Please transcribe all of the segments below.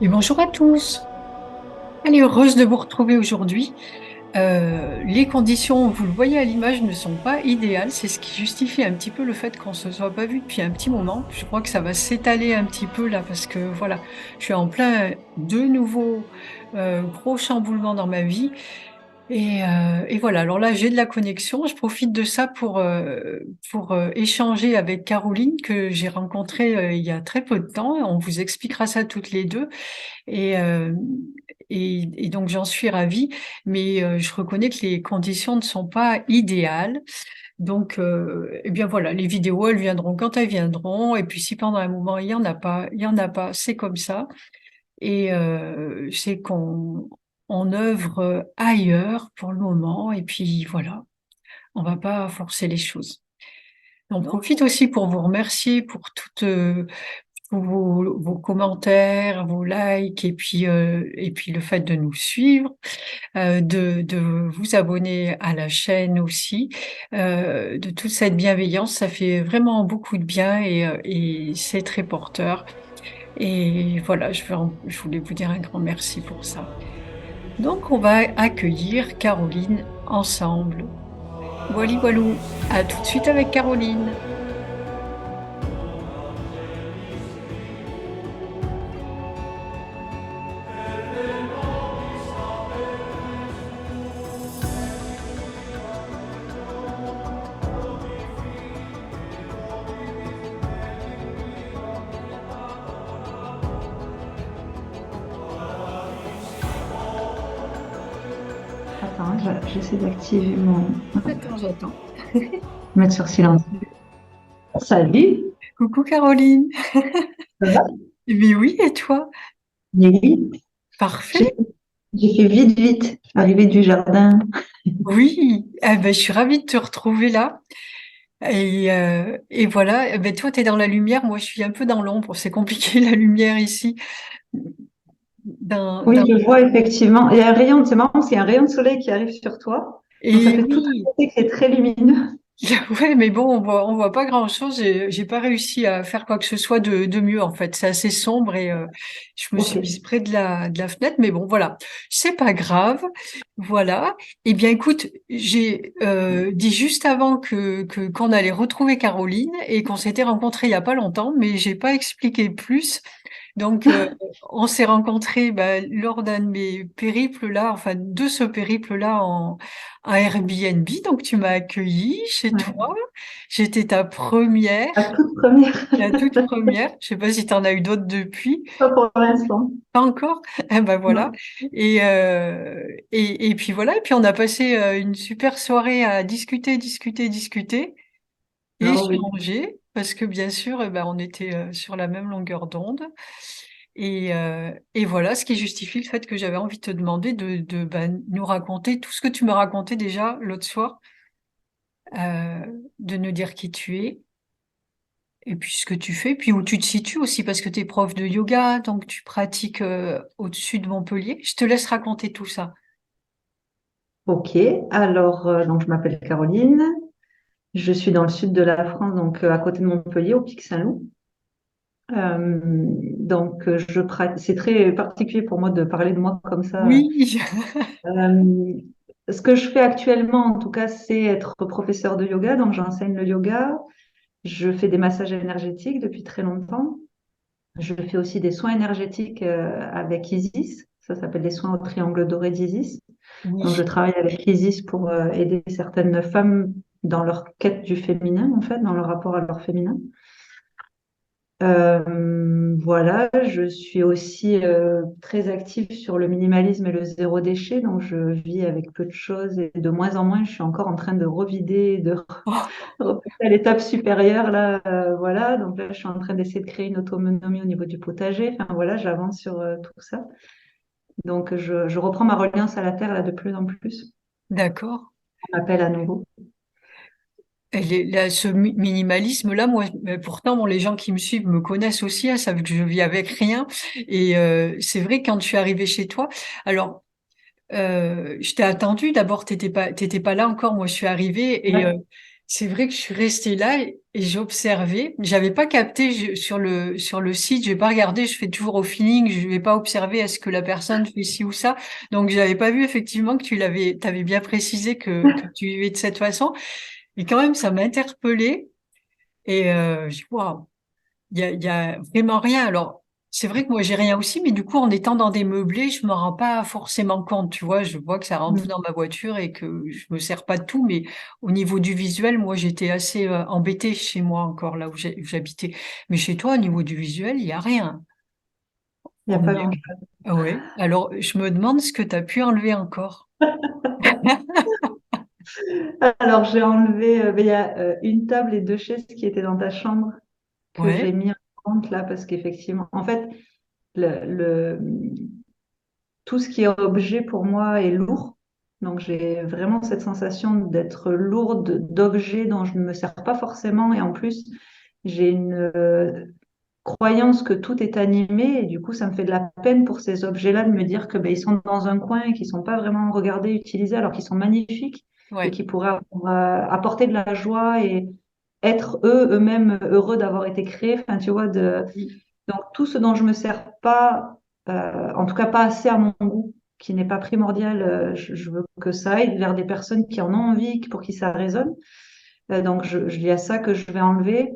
Et bonjour à tous. Allez, heureuse de vous retrouver aujourd'hui. Les conditions, vous le voyez à l'image, ne sont pas idéales. C'est ce qui justifie un petit peu le fait qu'on se soit pas vu depuis un petit moment. Je crois que ça va s'étaler un petit peu là parce que voilà, je suis en plein de nouveaux gros chamboulements dans ma vie. Et voilà, alors là, j'ai de la connexion. Je profite de ça pour échanger avec Caroline que j'ai rencontrée il y a très peu de temps. On vous expliquera ça toutes les deux. Et, euh, et donc j'en suis ravie, mais je reconnais que les conditions ne sont pas idéales. Donc, eh bien voilà, les vidéos, elles viendront quand elles viendront. Et puis si pendant un moment il y en a pas, il y en a pas. C'est comme ça. Et c'est qu'on œuvre ailleurs pour le moment. Et puis voilà, on va pas forcer les choses. On profite aussi pour vous remercier pour vos commentaires, vos likes et puis le fait de nous suivre, de vous abonner à la chaîne aussi, de toute cette bienveillance, ça fait vraiment beaucoup de bien et c'est très porteur. Et voilà, je voulais vous dire un grand merci pour ça. Donc, on va accueillir Caroline ensemble. Voilà, voilou. À tout de suite avec Caroline. Attends, j'essaie d'activer mon... Attends, j'attends. Mettre sur silence. Salut, Coucou Caroline. ça va? Mais oui, et toi? Oui, j'ai Parfait. j'ai fait vite, vite, arrivée du jardin. Oui, eh ben, je suis ravie de te retrouver là. Et voilà, eh ben, toi, tu es dans la lumière, moi, je suis un peu dans l'ombre. C'est compliqué, la lumière ici. Dans, Oui, dans... je vois effectivement. Il y a un rayon, c'est marrant parce qu'il y a un rayon de soleil qui arrive sur toi. Donc ça Et fait tout un oui, côté qui est très lumineux. ouais, mais bon, on voit pas grand-chose. J'ai pas réussi à faire quoi que ce soit de mieux, en fait. C'est assez sombre et je me Ok. suis mise près de la fenêtre, mais bon, voilà. C'est pas grave. Voilà. Eh bien, écoute, j'ai dit juste avant qu'on allait retrouver Caroline et qu'on s'était rencontrés il y a pas longtemps, mais j'ai pas expliqué plus. Donc, on s'est rencontrés lors d'un de mes périples là, enfin de ce périple là en Airbnb. Donc, tu m'as accueilli chez Ouais. toi. J'étais ta première, La toute première, la toute première. Je sais pas si tu en as eu d'autres depuis. pas pour l'instant. Pas encore. Eh ben voilà. Non. Et puis voilà. Et puis on a passé une super soirée à discuter, Ah oui. échanger, parce que bien sûr, on était sur la même longueur d'onde. Et voilà, ce qui justifie le fait que j'avais envie de te demander de nous raconter tout ce que tu me racontais déjà l'autre soir, euh, de nous dire qui tu es, et puis ce que tu fais, puis où tu te situes aussi, parce que tu es prof de yoga, donc tu pratiques au-dessus de Montpellier. Je te laisse raconter tout ça. Ok. Alors, donc je m'appelle Caroline. Je suis dans le sud de la France, donc à côté de Montpellier, au Pic Saint-Loup. C'est très particulier pour moi de parler de moi comme ça. Oui, Euh, Ce que je fais actuellement, en tout cas, c'est être professeur de yoga. Donc, j'enseigne le yoga. Je fais des massages énergétiques depuis très longtemps. Je fais aussi des soins énergétiques avec Isis. Ça s'appelle les soins au triangle doré d'Isis. Donc, je oui, travaille avec Isis pour aider certaines femmes dans leur quête du féminin, en fait, dans leur rapport à leur féminin. Voilà, je suis aussi très active sur le minimalisme et le zéro déchet, donc je vis avec peu de choses et de moins en moins, je suis encore en train de revider, de oh, repasser à l'étape supérieure là, voilà. Donc là, je suis en train d'essayer de créer une autonomie au niveau du potager. Enfin voilà, j'avance sur tout ça. Donc je reprends ma reliance à la terre là de plus en plus. d'accord. On m'appelle à nouveau. Ce minimalisme-là, moi, mais pourtant, bon, les gens qui me suivent me connaissent aussi, hein, savent que je vis avec rien. Et c'est vrai, quand je suis arrivée chez toi, alors, je t'ai attendu. D'abord, t'étais pas là encore. Moi, je suis arrivée et Ouais. c'est vrai que je suis restée là et j'ai observé. J'avais pas capté sur le site, j'ai pas regardé. Je fais toujours au feeling. Je vais pas observer est-ce que la personne fait ci ou ça. Donc j'avais pas vu effectivement que t'avais bien précisé que tu vivais de cette façon. Et quand même, ça m'a interpellée. Et je dis waouh. Il y a vraiment rien. Alors, c'est vrai que moi, j'ai rien aussi, mais du coup, en étant dans des meublés, je me rends pas forcément compte, tu vois. Je vois que ça rentre tout Mm. dans ma voiture et que je me sers pas de tout, mais au niveau du visuel, moi, j'étais assez embêtée chez moi encore, là où j'habitais. Mais chez toi, au niveau du visuel, il y a rien. Il n'y a On pas y est. grand-chose. Ah ouais. Alors, je me demande ce que tu as pu enlever encore. Alors, j'ai enlevé, il y a une table et deux chaises qui étaient dans ta chambre que j'ai Ouais, mis en compte là parce qu'effectivement, en fait, tout ce qui est objet pour moi est lourd. Donc, j'ai vraiment cette sensation d'être lourde d'objets dont je ne me sers pas forcément. Et en plus, j'ai une croyance que tout est animé. Et du coup, ça me fait de la peine pour ces objets-là de me dire que ben, ils sont dans un coin et qu'ils sont pas vraiment regardés, utilisés, alors qu'ils sont magnifiques et ouais. qui pourraient apporter de la joie et être eux-mêmes heureux d'avoir été créés. Enfin, tu vois, Oui. donc tout ce dont je me sers pas, en tout cas pas assez à mon goût, qui n'est pas primordial, je veux que ça aille vers des personnes qui en ont envie, pour qui ça résonne. Donc il y a ça que je vais enlever.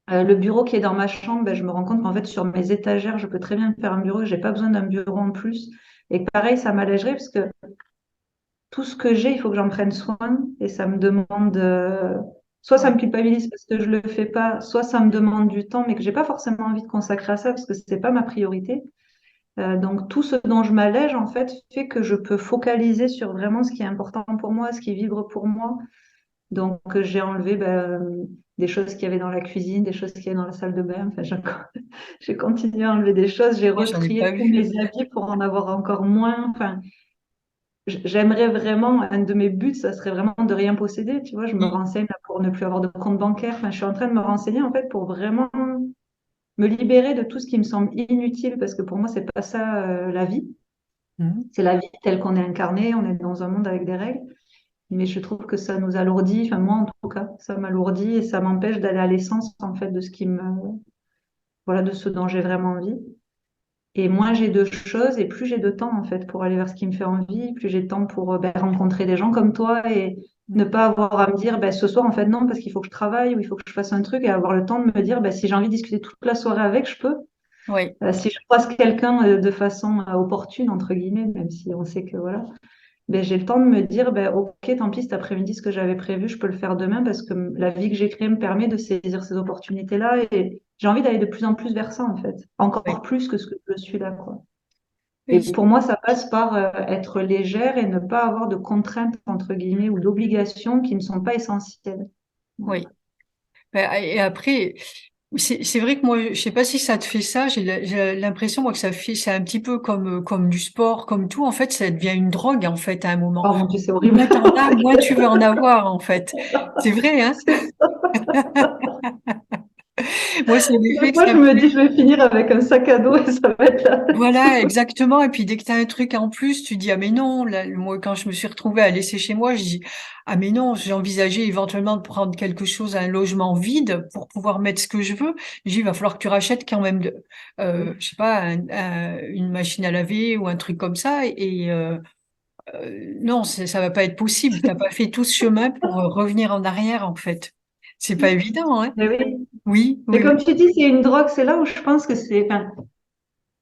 Le bureau qui est dans ma chambre, ben, je me rends compte qu'en fait sur mes étagères, je peux très bien faire un bureau, j'ai pas besoin d'un bureau en plus. Et pareil, ça m'allégerait parce que tout ce que j'ai, il faut que j'en prenne soin et ça me demande, soit ça Ouais. me culpabilise parce que je le fais pas, soit ça me demande du temps, mais que j'ai pas forcément envie de consacrer à ça parce que c'est pas ma priorité. Donc tout ce dont je m'allège en fait fait que je peux focaliser sur vraiment ce qui est important pour moi, ce qui vibre pour moi. Donc j'ai enlevé des choses qu'il y avait dans la cuisine, des choses qu'il y avait dans la salle de bain. Enfin, j'ai continué à enlever des choses. J'ai Moi, j'en ai pas retrié tous vu. mes habits pour en avoir encore moins. Enfin, j'aimerais vraiment, un de mes buts, ça serait vraiment de rien posséder. Tu vois, je me Mm. renseigne là pour ne plus avoir de compte bancaire. Enfin, je suis en train de me renseigner en fait pour vraiment me libérer de tout ce qui me semble inutile parce que pour moi, c'est pas ça la vie. Mm. C'est la vie telle qu'on est incarné, on est dans un monde avec des règles, mais je trouve que ça nous alourdit, enfin moi en tout cas, ça m'alourdit et ça m'empêche d'aller à l'essence en fait de ce qui me, voilà, de ce dont j'ai vraiment envie. Et moins j'ai de choses et plus j'ai de temps en fait pour aller vers ce qui me fait envie, plus j'ai de temps pour rencontrer des gens comme toi et ne Mm. pas avoir à me dire ce soir en fait non parce qu'il faut que je travaille ou il faut que je fasse un truc et avoir le temps de me dire si j'ai envie de discuter toute la soirée avec, je peux. Ouais. Si je croise quelqu'un de façon opportune entre guillemets, même si on sait que voilà, j'ai le temps de me dire, ok, tant pis, cet après-midi, ce que j'avais prévu, je peux le faire demain parce que la vie que j'ai créée me permet de saisir ces opportunités-là et j'ai envie d'aller de plus en plus vers ça, en fait. Encore Ouais. plus que ce que je suis là, quoi. Et Oui. pour moi, ça passe par être légère et ne pas avoir de contraintes, entre guillemets, ou d'obligations qui ne sont pas essentielles. Voilà. Oui. Et après, c'est vrai que moi, je sais pas si ça te fait ça. J'ai l'impression moi que ça fait, c'est un petit peu comme du sport, comme tout. En fait, ça devient une drogue en fait à un moment. Oh mon Dieu, c'est horrible. Moins t'en as, moins tu veux en avoir en fait. C'est vrai, hein? C'est ça. Moi, c'est l'effet Des que fois, ça je me me dis, fait. je vais finir avec un sac à dos et ça va être là. Voilà, exactement. Et puis dès que tu as un truc en plus, tu dis ah mais non. Là, moi, quand je me suis retrouvée à laisser chez moi, je dis ah mais non. J'ai envisagé éventuellement de prendre quelque chose, un logement vide pour pouvoir mettre ce que je veux. J'ai dit il va falloir que tu rachètes quand même je sais pas, une machine à laver ou un truc comme ça. Et non, ça va pas être possible. T'as pas fait tout ce chemin pour revenir en arrière en fait. C'est pas évident, hein? Mais oui. Oui, Mais oui, comme oui. tu dis, c'est une drogue, c'est là où je pense que c'est. Enfin,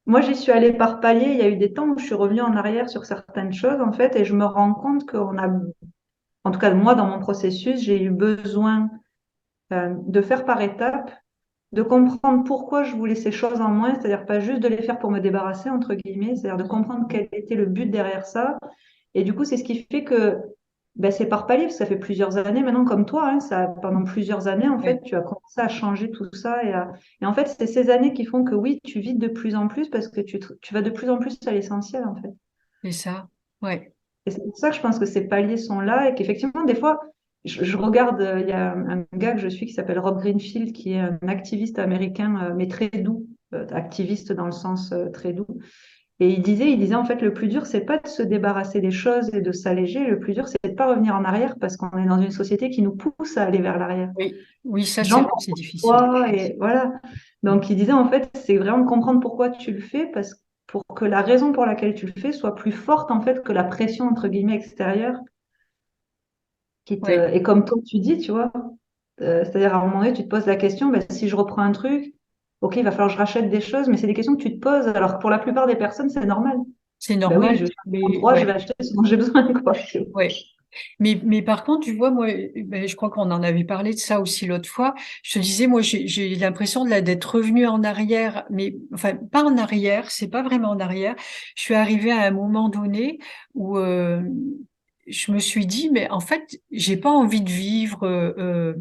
moi, j'y suis allée par paliers. Il y a eu des temps où je suis revenue en arrière sur certaines choses, en fait, et je me rends compte qu'on a, en tout cas, moi, dans mon processus, j'ai eu besoin de faire par étapes, de comprendre pourquoi je voulais ces choses en moins, c'est-à-dire pas juste de les faire pour me débarrasser, entre guillemets, c'est-à-dire de comprendre quel était le but derrière ça. Et du coup, c'est ce qui fait que c'est par palier, parce que ça fait plusieurs années maintenant, comme toi, hein, ça, pendant plusieurs années, en fait, Ouais, tu as commencé à changer tout ça. Et en fait, c'est ces années qui font que oui, tu vides de plus en plus parce que tu vas de plus en plus à l'essentiel, en fait. c'est ça. Ouais. Et c'est pour ça que je pense que ces paliers sont là et qu'effectivement, des fois, je regarde, il y a un gars que je suis qui s'appelle Rob Greenfield, qui est un activiste américain, mais très doux, activiste dans le sens très doux, Et il disait en fait, le plus dur, c'est pas de se débarrasser des choses et de s'alléger. Le plus dur, c'est de pas revenir en arrière parce qu'on est dans une société qui nous pousse à aller vers l'arrière. Oui, oui, ça c'est J'en vrai que c'est comprends difficile. pourquoi et voilà. Donc, il disait en fait, c'est vraiment comprendre pourquoi tu le fais pour que la raison pour laquelle tu le fais soit plus forte en fait que la pression entre guillemets extérieure Oui, et comme toi tu dis, tu vois, c'est-à-dire à un moment donné, tu te poses la question, ben, si je reprends un truc, ok, il va falloir que je rachète des choses, mais c'est des questions que tu te poses, alors que pour la plupart des personnes, c'est normal. c'est Ben oui, normal, je suis en mais droit, je ouais, vais acheter ce dont j'ai besoin, quoi. ouais. Mais par contre, tu vois, moi, ben, je crois qu'on en avait parlé de ça aussi l'autre fois. Je te disais, moi, j'ai l'impression d'être revenue en arrière, mais enfin, pas en arrière, c'est pas vraiment en arrière. Je suis arrivée à un moment donné où je me suis dit, mais en fait, j'ai pas envie de vivre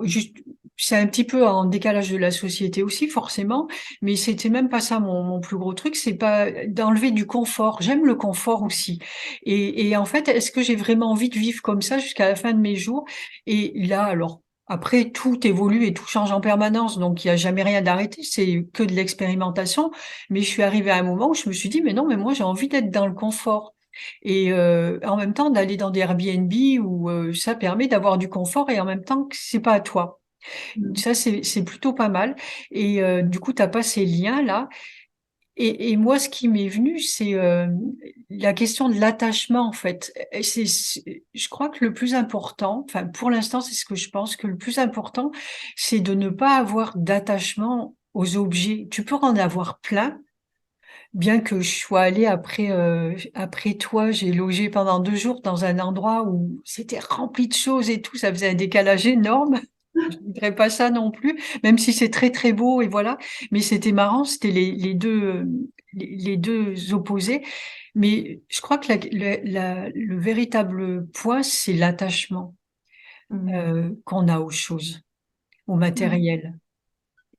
juste. C'est un petit peu en décalage de la société aussi, forcément, mais c'était même pas ça mon plus gros truc, c'est pas d'enlever du confort. J'aime le confort aussi. Et en fait, est-ce que j'ai vraiment envie de vivre comme ça jusqu'à la fin de mes jours? Et là, alors, après, tout évolue et tout change en permanence, donc il n'y a jamais rien d'arrêté, c'est que de l'expérimentation. Mais je suis arrivée à un moment où je me suis dit, mais non, mais moi, j'ai envie d'être dans le confort. Et en même temps, d'aller dans des Airbnb où ça permet d'avoir du confort et en même temps que c'est pas à toi. Mm. Ça, c'est plutôt pas mal. Et du coup, t'as pas ces liens-là. Et moi, ce qui m'est venu, c'est la question de l'attachement, en fait. Et je crois que le plus important, enfin, pour l'instant, c'est ce que je pense, que le plus important, c'est de ne pas avoir d'attachement aux objets. Tu peux en avoir plein, bien que je sois allée après toi, j'ai logé pendant 2 jours dans un endroit où c'était rempli de choses et tout, ça faisait un décalage énorme. Je voudrais pas ça non plus, même si c'est très très beau et voilà. Mais c'était marrant, c'était les deux opposés. Mais je crois que le véritable point, c'est l'attachement Mm. qu'on a aux choses, au Mm. matériel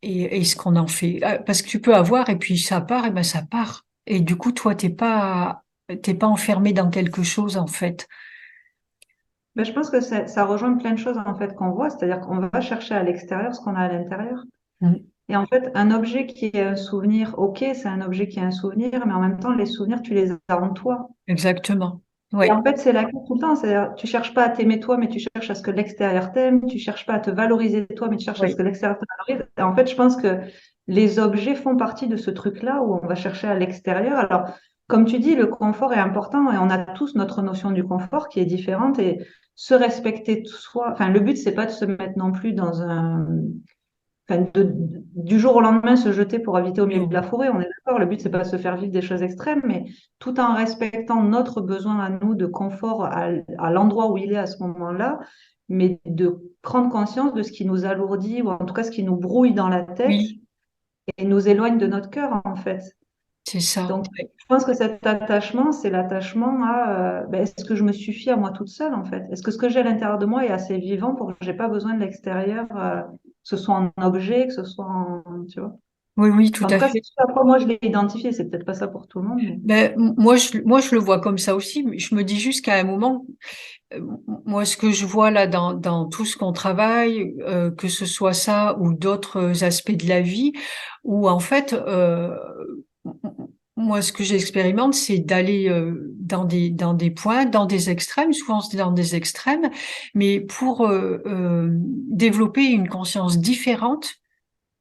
et ce qu'on en fait. Parce que tu peux avoir et puis ça part et ben ça part. Et du coup, toi, t'es pas enfermé dans quelque chose en fait. Ben, je pense que ça rejoint plein de choses en fait qu'on voit, c'est-à-dire qu'on va chercher à l'extérieur ce qu'on a à l'intérieur. Mm. Et en fait, un objet qui est un souvenir, ok, c'est un objet qui est un souvenir, mais en même temps, les souvenirs, tu les as en toi. Exactement. Et Ouais, en fait, c'est la clé tout le temps. C'est-à-dire, tu cherches pas à t'aimer toi, mais tu cherches à ce que l'extérieur t'aime. Tu cherches pas à te valoriser toi, mais tu cherches à ce oui, que l'extérieur te valorise. Et en fait, je pense que les objets font partie de ce truc-là où on va chercher à l'extérieur. Alors, comme tu dis, le confort est important et on a tous notre notion du confort qui est différente et se respecter soi. Enfin, le but, c'est pas de se mettre non plus dans du jour au lendemain se jeter pour habiter au milieu de non. la forêt, on est d'accord. Le but, c'est pas de se faire vivre des choses extrêmes, mais tout en respectant notre besoin à nous de confort à l'endroit où il est à ce moment-là, mais de prendre conscience de ce qui nous alourdit ou en tout cas ce qui nous brouille dans la tête Oui, et nous éloigne de notre cœur, en fait. c'est ça. Donc, je pense que cet attachement, c'est l'attachement à ben, est-ce que je me suffis à moi toute seule, en fait? Est-ce que ce que j'ai à l'intérieur de moi est assez vivant pour que j'ai pas besoin de l'extérieur, que ce soit en objet, que ce soit en, tu vois? Oui, oui, tout En tout à cas, c'est fait. ce à quoi moi je l'ai identifié. C'est peut-être pas ça pour tout le monde, mais Ben, moi, je le vois comme ça aussi. Mais je me dis juste qu'à un moment, euh, moi, ce que je vois là dans tout ce qu'on travaille, que ce soit ça ou d'autres aspects de la vie, où en fait, moi, ce que j'expérimente, c'est d'aller dans des points, dans des extrêmes, souvent c'est dans des extrêmes, mais pour développer une conscience différente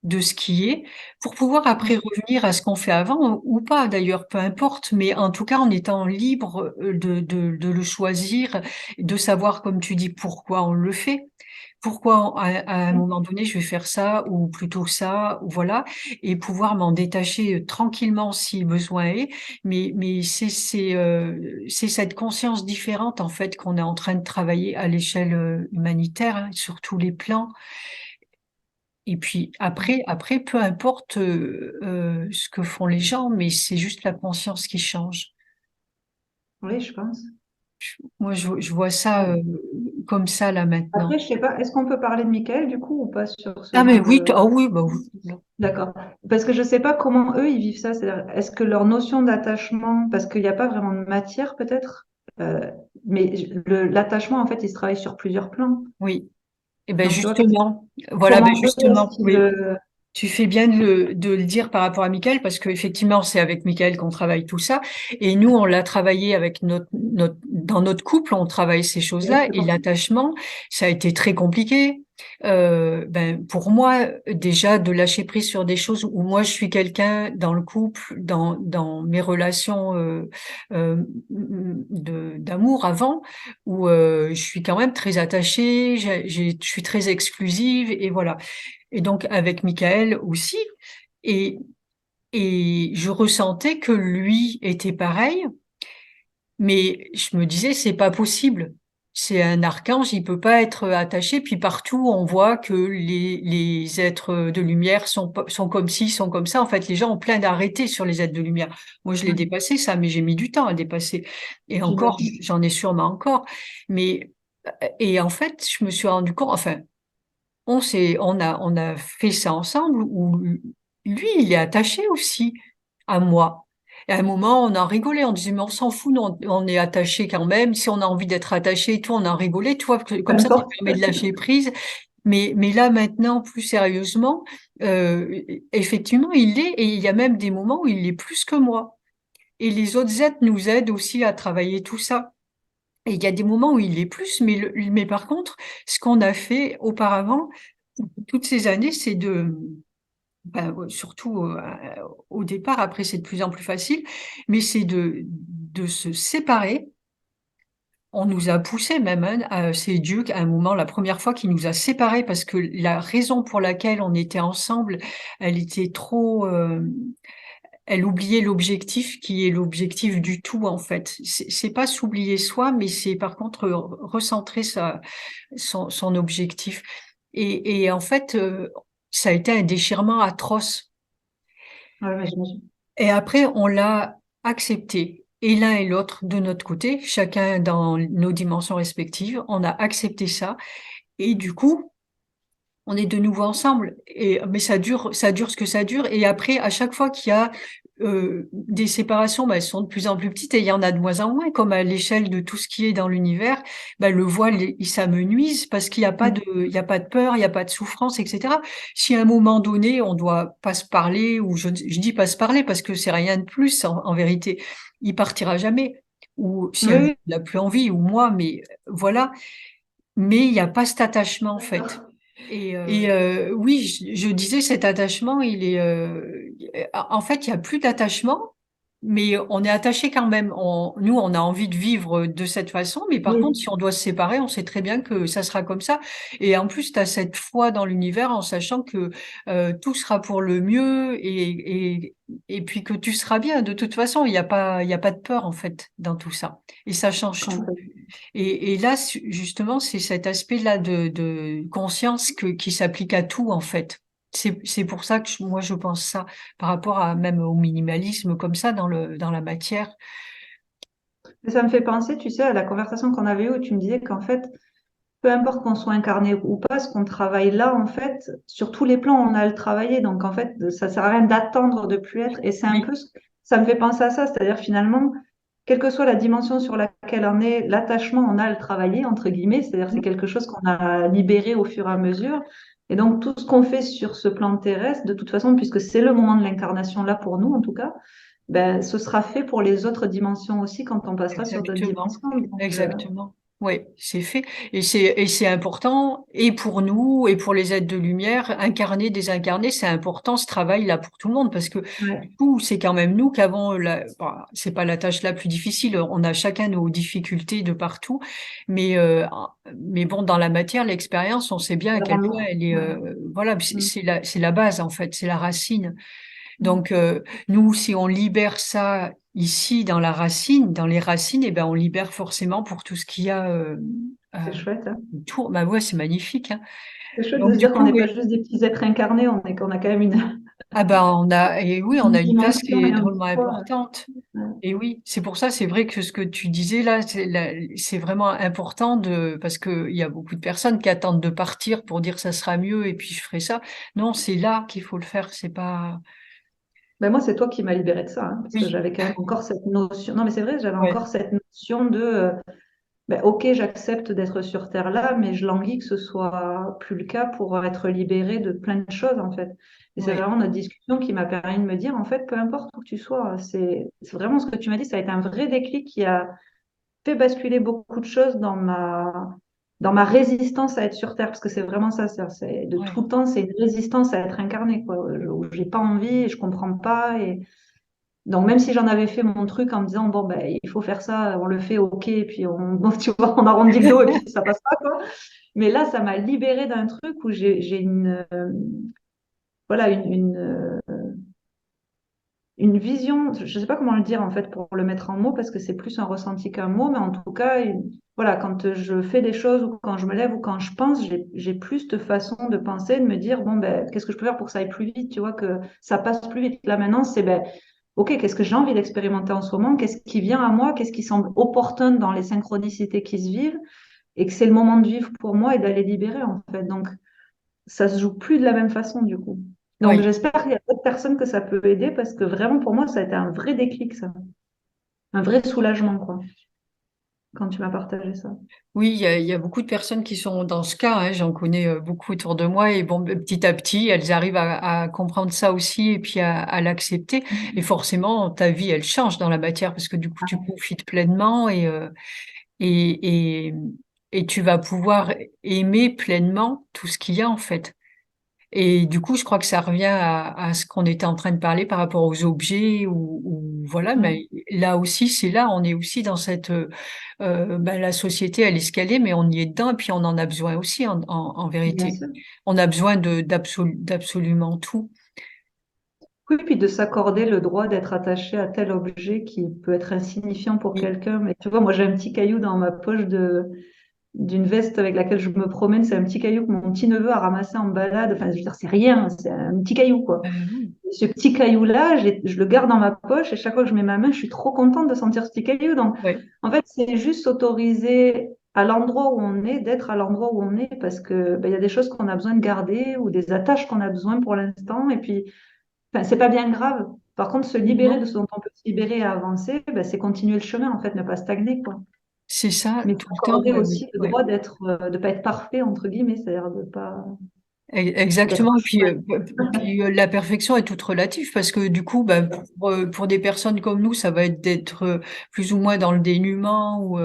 de ce qui est, pour pouvoir après revenir à ce qu'on fait avant, ou pas d'ailleurs, peu importe, mais en tout cas en étant libre de le choisir, de savoir, comme tu dis, pourquoi on le fait, pourquoi à un moment donné je vais faire ça, ou plutôt ça, ou voilà, et pouvoir m'en détacher tranquillement si besoin est, mais c'est cette conscience différente en fait qu'on est en train de travailler à l'échelle humanitaire, hein, sur tous les plans. Et puis après, peu importe ce que font les gens, mais c'est juste la conscience qui change. oui, je pense. Moi, je vois ça comme ça là maintenant. Après, je sais pas, est-ce qu'on peut parler de Michael du coup ou pas sur ce Ah mais genre oui, de... ah oui, bah oui. D'accord. Parce que je sais pas comment eux ils vivent ça. C'est-à-dire, est-ce que leur notion d'attachement, parce qu'il n'y a pas vraiment de matière peut-être, mais l'attachement en fait, il se travaille sur plusieurs plans. Oui. Et ben Donc tu vois, justement, voilà, ben comment eux est-ce justement, qu'ils oui. le... Tu fais bien de le dire par rapport à Michael, parce qu'effectivement, c'est avec Michael qu'on travaille tout ça. Et nous, on l'a travaillé avec dans notre couple, on travaille ces Oui, choses-là. c'est Et bon. l'attachement, ça a été très compliqué. Pour moi, déjà, de lâcher prise sur des choses où moi, je suis quelqu'un dans le couple, dans mes relations euh, d'amour avant, où je suis quand même très attachée, je suis très exclusive, et voilà. Et donc avec Michael aussi. Et, et je ressentais que lui était pareil, mais je me disais, c'est pas possible. C'est un archange, il peut pas être attaché. Puis partout, on voit que les êtres de lumière sont comme ci, sont comme ça. En fait, les gens ont plein d'arrêtés sur les êtres de lumière. Moi, je l'ai Mm. dépassé, ça, mais j'ai mis du temps à dépasser. Et encore, J'imagine. j'en ai sûrement encore. Mais, et en fait, je me suis rendu compte, enfin, on a fait ça ensemble où lui, il est attaché aussi à moi. Et à un moment, on en rigolait, on disait, mais on s'en fout, nous, on est attaché quand même. Si on a envie d'être attaché et tout, on en rigolait, tu vois, Peu comme ça importe. permet de lâcher prise. Mais là, maintenant, plus sérieusement, effectivement, il l'est, et il y a même des moments où il l'est plus que moi. Et les autres êtres nous aident aussi à travailler tout ça. Et il y a des moments où il est plus, mais par contre, ce qu'on a fait auparavant, toutes ces années, c'est surtout au départ, après c'est de plus en plus facile, mais c'est de se séparer. On nous a poussé même, hein, c'est Dieu à un moment, la première fois qu'il nous a séparés, parce que la raison pour laquelle on était ensemble, elle était trop, elle oubliait l'objectif qui est l'objectif du tout en fait. C'est pas s'oublier soi, mais c'est par contre recentrer son objectif. Et en fait, ça a été un déchirement atroce. Ouais, mais j'imagine. Et après, on l'a accepté. Et l'un et l'autre de notre côté, chacun dans nos dimensions respectives, on a accepté ça. Et du coup, on est de nouveau ensemble. Mais ça dure ce que ça dure. Et après, à chaque fois qu'il y a des séparations, elles sont de plus en plus petites et il y en a de moins en moins, comme à l'échelle de tout ce qui est dans l'univers. Le voile, il s'amenuise parce il y a pas de peur, il y a pas de souffrance, etc. Si à un moment donné, on doit pas se parler, ou je dis pas se parler parce que c'est rien de plus en vérité, il partira jamais. Ou si un jour Oui, il n'a plus envie, ou moi, mais voilà. Mais il n'y a pas cet attachement en fait. Et oui, je disais cet attachement, il est en fait il y a plus d'attachement, mais on est attaché quand même. Nous, on a envie de vivre de cette façon, mais par contre, oui. si on doit se séparer, on sait très bien que ça sera comme ça. Et en plus, tu as cette foi dans l'univers en sachant que tout sera pour le mieux et puis que tu seras bien. De toute façon, il y a pas de peur en fait dans tout ça. Et ça change tout. Et là, justement, c'est cet aspect-là de conscience qui s'applique à tout, en fait. C'est pour ça que moi, je pense ça, par rapport à même au minimalisme comme ça dans la matière. Et ça me fait penser, tu sais, à la conversation qu'on avait eue où tu me disais qu'en fait, peu importe qu'on soit incarné ou pas, ce qu'on travaille là, en fait, sur tous les plans, on a à le travailler. Donc, en fait, ça sert à rien d'attendre de plus être. Et c'est un Oui, peu, ça me fait penser à ça. C'est-à-dire, finalement, quelle que soit la dimension sur laquelle on est, l'attachement, on a à le travailler, entre guillemets. C'est-à-dire, c'est quelque chose qu'on a libéré au fur et à mesure. Et donc, tout ce qu'on fait sur ce plan terrestre, de toute façon, puisque c'est le moment de l'incarnation là pour nous, en tout cas, ben, ce sera fait pour les autres dimensions aussi quand on passera sur d'autres exactement. dimensions. Donc, Exactement. Oui, c'est fait. Et c'est important, et pour nous, et pour les êtres de lumière, incarner, désincarner, c'est important ce travail-là pour tout le monde, parce que ouais, du coup, c'est quand même nous qui avons c'est pas la tâche la plus difficile. On a chacun nos difficultés de partout. Mais, euh, mais bon, dans la matière, l'expérience, on sait bien à dans quel point l'eau. elle est, Ouais. voilà, Mm. c'est la base, en fait, c'est la racine. Mm. Donc, nous, si on libère ça ici dans la racine, dans les racines, eh ben, on libère forcément pour tout ce qu'il y a C'est chouette, hein. autour. Bah ouais, c'est magnifique, hein. C'est chouette de Donc, se du dire qu'on coup, n'est pas oui. juste des petits êtres incarnés, qu'on a quand même Ah bah, oui, on une a une place qui dimension et est un drôlement poids. importante. Ouais. Et oui, c'est pour ça, c'est vrai que ce que tu disais là, c'est vraiment important parce que il y a beaucoup de personnes qui attendent de partir pour dire ça sera mieux et puis je ferai ça. Non, c'est là qu'il faut le faire. C'est pas. Ben moi, c'est toi qui m'as libéré de ça, hein, parce que Oui, j'avais quand même encore cette notion. Non, mais c'est vrai, j'avais ouais, encore cette notion de ben, ok, j'accepte d'être sur Terre là, mais je languis que ce soit plus le cas pour être libérée de plein de choses, en fait. Et c'est Oui, vraiment notre discussion qui m'a permis de me dire, en fait, peu importe où tu sois, c'est vraiment ce que tu m'as dit, ça a été un vrai déclic qui a fait basculer beaucoup de choses dans ma résistance à être sur Terre, parce que c'est vraiment ça, de tout oui, temps, c'est une résistance à être incarnée, quoi, où j'ai pas envie et je comprends pas. Et donc, même si j'en avais fait mon truc en me disant, bon, ben, il faut faire ça, on le fait, ok, et puis bon, tu vois, on arrondit le dos et puis ça passe pas, quoi. Mais là, ça m'a libérée d'un truc où j'ai voilà, une vision, je ne sais pas comment le dire en fait pour le mettre en mots parce que c'est plus un ressenti qu'un mot, mais en tout cas, voilà, quand je fais des choses ou quand je me lève ou quand je pense, j'ai plus de façon de penser, de me dire, bon, ben, qu'est-ce que je peux faire pour que ça aille plus vite, tu vois, que ça passe plus vite. Là maintenant, c'est, ben, ok, qu'est-ce que j'ai envie d'expérimenter en ce moment, qu'est-ce qui vient à moi, qu'est-ce qui semble opportun dans les synchronicités qui se vivent et que c'est le moment de vivre pour moi et d'aller libérer en fait. Donc, ça se joue plus de la même façon du coup. Donc oui. j'espère qu'il y a d'autres personnes que ça peut aider parce que vraiment pour moi ça a été un vrai déclic ça, un vrai soulagement quoi, quand tu m'as partagé ça. Oui, il y a beaucoup de personnes qui sont dans ce cas, hein. J'en connais beaucoup autour de moi et bon, petit à petit, elles arrivent à comprendre ça aussi et puis à l'accepter. Et forcément, ta vie, elle change dans la matière parce que du coup, tu profites pleinement et, et, et tu vas pouvoir aimer pleinement tout ce qu'il y a en fait. Et du coup, je crois que ça revient à ce qu'on était en train de parler par rapport aux objets ou voilà. Ouais, Mais là aussi, c'est là, on est aussi dans cette ben, la société, elle est ce qu'elle est, mais on y est dedans et puis on en a besoin aussi en bien vérité. sûr. On a besoin d'absolument tout. Oui, puis de s'accorder le droit d'être attaché à tel objet qui peut être insignifiant pour Oui. quelqu'un. Mais tu vois, moi j'ai un petit caillou dans ma poche d'une veste avec laquelle je me promène. C'est un petit caillou que mon petit neveu a ramassé en balade. Enfin, je veux dire, c'est rien, c'est un petit caillou quoi. Oui, Ce petit caillou-là, je le garde dans ma poche et chaque fois que je mets ma main, je suis trop contente de sentir ce petit caillou. Donc, oui, en fait, c'est juste s'autoriser à l'endroit où on est, d'être à l'endroit où on est, parce que ben, il y a des choses qu'on a besoin de garder ou des attaches qu'on a besoin pour l'instant. Et puis, enfin, c'est pas bien grave. Par contre, se libérer de non, ce dont on peut se libérer et avancer, ben, c'est continuer le chemin, en fait, ne pas stagner, quoi. c'est ça, Mais tout le temps. s'accorder aussi le Ouais. droit de pas être parfait, entre guillemets, c'est-à-dire de pas, d'être Exactement. Et puis, chouette. la perfection est toute relative parce que du coup, bah, pour des personnes comme nous, ça va être d'être plus ou moins dans le dénuement ou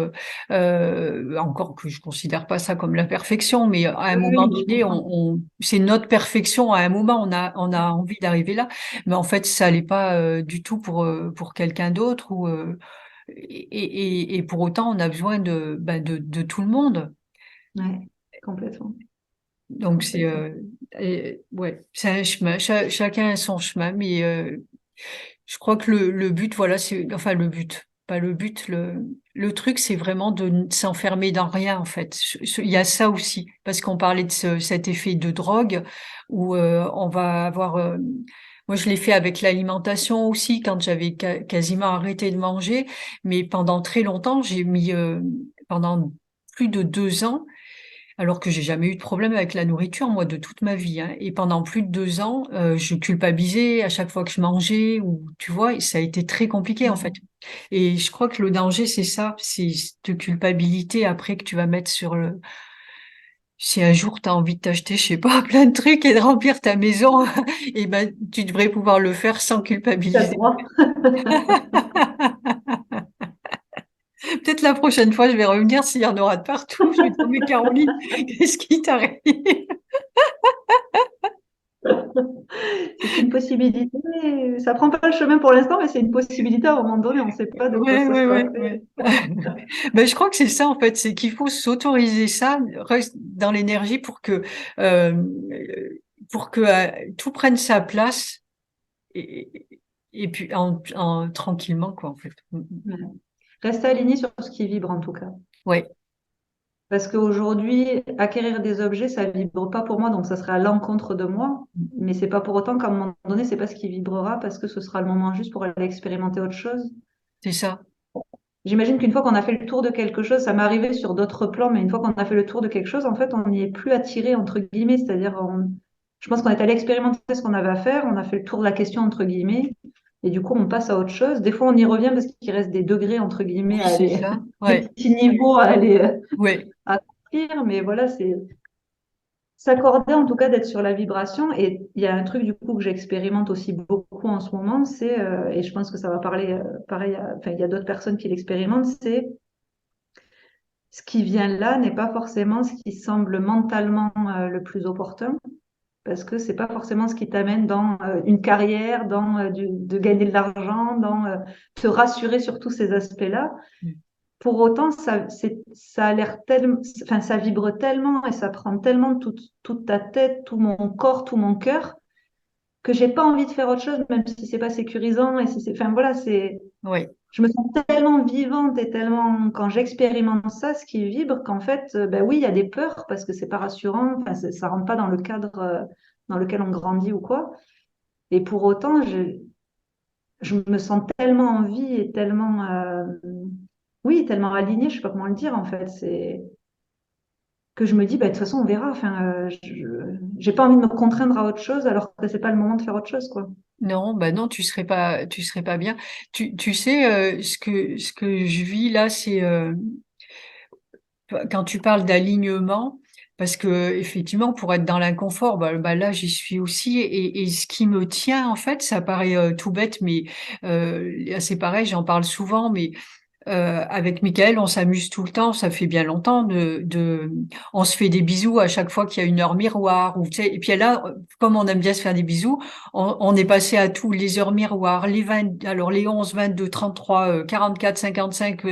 encore que je considère pas ça comme la perfection, mais à un Oui, moment oui, mais je donné, comprends. c'est notre perfection. À un moment, on a envie d'arriver là, mais en fait, ça l'est pas du tout pour quelqu'un d'autre ou et pour autant, on a besoin de tout le monde. Ouais, complètement, Donc complètement. ouais, c'est un chemin. Chacun a son chemin, mais je crois que le but, voilà, c'est enfin le but, pas le but. Le truc, c'est vraiment de ne s'enfermer dans rien en fait. Il y a ça aussi, parce qu'on parlait de cet effet de drogue où on va avoir. Moi, je l'ai fait avec l'alimentation aussi quand j'avais quasiment arrêté de manger, mais pendant très longtemps, j'ai mis pendant plus de 2 ans alors que j'ai jamais eu de problème avec la nourriture, moi, de toute ma vie, hein. Et pendant plus de 2 ans, je culpabilisais à chaque fois que je mangeais, ou tu vois, et ça a été très compliqué en fait. Et je crois que le danger, c'est ça, c'est cette culpabilité après que tu vas mettre sur le. Si un jour tu as envie de t'acheter, je sais pas, plein de trucs et de remplir ta maison, et ben tu devrais pouvoir le faire sans Tu as le culpabiliser. droit. Peut-être la prochaine fois, je vais revenir s'il y en aura de partout. Je vais dire, mais Caroline, qu'est-ce qui t'arrive? C'est une possibilité. Ça prend pas le chemin pour l'instant, mais c'est une possibilité à un moment donné. On ne sait pas de quoi Ouais, ça ouais, sera ouais, fait. ouais. Ben, je crois que c'est ça en fait, c'est qu'il faut s'autoriser ça, reste dans l'énergie euh, pour que tout prenne sa place et, et puis tranquillement quoi en fait. Ouais. Rester aligné sur ce qui vibre en tout cas. Ouais, Parce qu'aujourd'hui, acquérir des objets, ça vibre pas pour moi, donc ça serait à l'encontre de moi. Mais c'est pas pour autant qu'à un moment donné, c'est pas ce qui vibrera parce que ce sera le moment juste pour aller expérimenter autre chose. c'est ça. J'imagine qu'une fois qu'on a fait le tour de quelque chose, ça m'est arrivé sur d'autres plans, mais une fois qu'on a fait le tour de quelque chose, en fait, on n'y est plus attiré, entre guillemets. C'est-à-dire, je pense qu'on est allé expérimenter ce qu'on avait à faire, on a fait le tour de la question, entre guillemets. Et du coup, on passe à autre chose. Des fois, on y revient parce qu'il reste des degrés, entre guillemets, Oui, à c'est aller, ça. des Ouais, petits niveaux à aller ouais, accomplir. Mais voilà, c'est s'accorder en tout cas d'être sur la vibration. Et il y a un truc du coup que j'expérimente aussi beaucoup en ce moment, c'est, et je pense que ça va parler pareil, enfin, il y a d'autres personnes qui l'expérimentent, c'est ce qui vient là n'est pas forcément ce qui semble mentalement le plus opportun. Parce que c'est pas forcément ce qui t'amène dans une carrière, dans de gagner de l'argent, dans te rassurer sur tous ces aspects-là. Pour autant, ça a l'air tellement, enfin, ça vibre tellement et ça prend tellement toute ta tête, tout mon corps, tout mon cœur, que j'ai pas envie de faire autre chose, même si c'est pas sécurisant et si c'est, enfin voilà, ouais, je me sens tellement vivante et tellement, quand j'expérimente ça, ce qui vibre, qu'en fait, ben oui, il y a des peurs parce que c'est pas rassurant, enfin, ça rentre pas dans le cadre dans lequel on grandit ou quoi. Et pour autant, je me sens tellement en vie et tellement, oui, tellement alignée, je sais pas comment le dire en fait. C'est que je me dis, bah, de toute façon, on verra. Enfin, j'ai pas envie de me contraindre à autre chose alors que c'est pas le moment de faire autre chose, quoi. non, bah non, tu serais pas bien. Tu sais, ce que je vis là, c'est quand tu parles d'alignement, parce que effectivement, pour être dans l'inconfort, bah là, j'y suis aussi. Et ce qui me tient, en fait, ça paraît tout bête, mais c'est pareil, j'en parle souvent, mais avec Michael, on s'amuse tout le temps. Ça fait bien longtemps on se fait des bisous à chaque fois qu'il y a une heure miroir. Ou, tu sais, et puis là, comme on aime bien se faire des bisous, on est passé à tous les heures miroirs, les 20, alors les 11, 22, 33, 44, 55,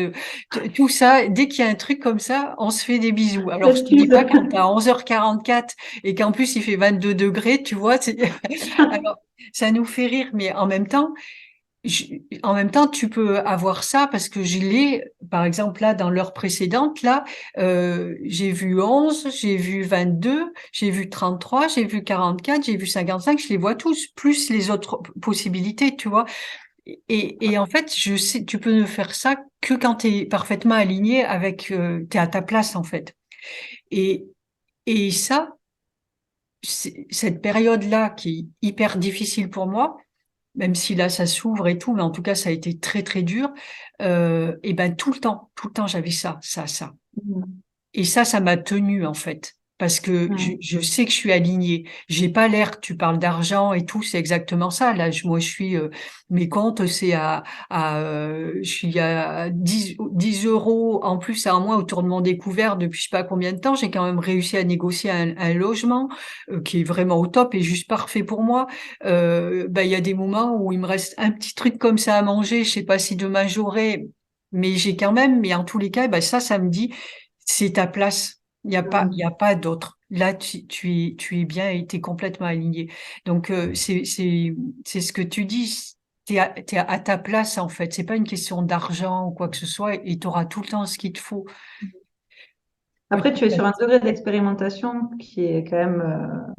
tout ça. Dès qu'il y a un truc comme ça, on se fait des bisous. Alors, je te dis L'excuse. pas quand t'as 11h44 et qu'en plus il fait 22 degrés, tu vois. Alors, ça nous fait rire, mais je- en même temps, tu peux avoir ça parce que je l'ai, par exemple, là, dans l'heure précédente, là, j'ai vu 11, j'ai vu 22, j'ai vu 33, j'ai vu 44, j'ai vu 55, je les vois tous, plus les autres possibilités, tu vois. Et en fait, je sais, tu peux ne faire ça que quand tu es parfaitement aligné avec, t'es à ta place, en fait. Et, et ça, cette période-là qui est hyper difficile pour moi, même si là ça s'ouvre et tout, mais en tout cas ça a été très très dur. Et ben tout le temps j'avais ça. Mm. Et ça m'a tenu en fait, parce que Ouais. je sais que je suis alignée. J'ai pas l'air. Tu parles d'argent et tout, c'est exactement ça. Là, moi, je suis mes comptes, c'est je suis à 10 euros en plus à un mois autour de mon découvert depuis je sais pas combien de temps. J'ai quand même réussi à négocier un logement qui est vraiment au top et juste parfait pour moi. Ben, il y a des moments où il me reste un petit truc comme ça à manger. Je sais pas si demain j'aurai, mais j'ai quand même. Mais en tous les cas, ben ça me dit c'est ta place. Il y a Mm. pas d'autre. Là, tu es bien et tu es complètement aligné. Donc, c'est ce que tu dis. T'es à ta place, en fait. C'est pas une question d'argent ou quoi que ce soit et tu auras tout le temps ce qu'il te faut. Après, tu es sur un degré d'expérimentation qui est quand même,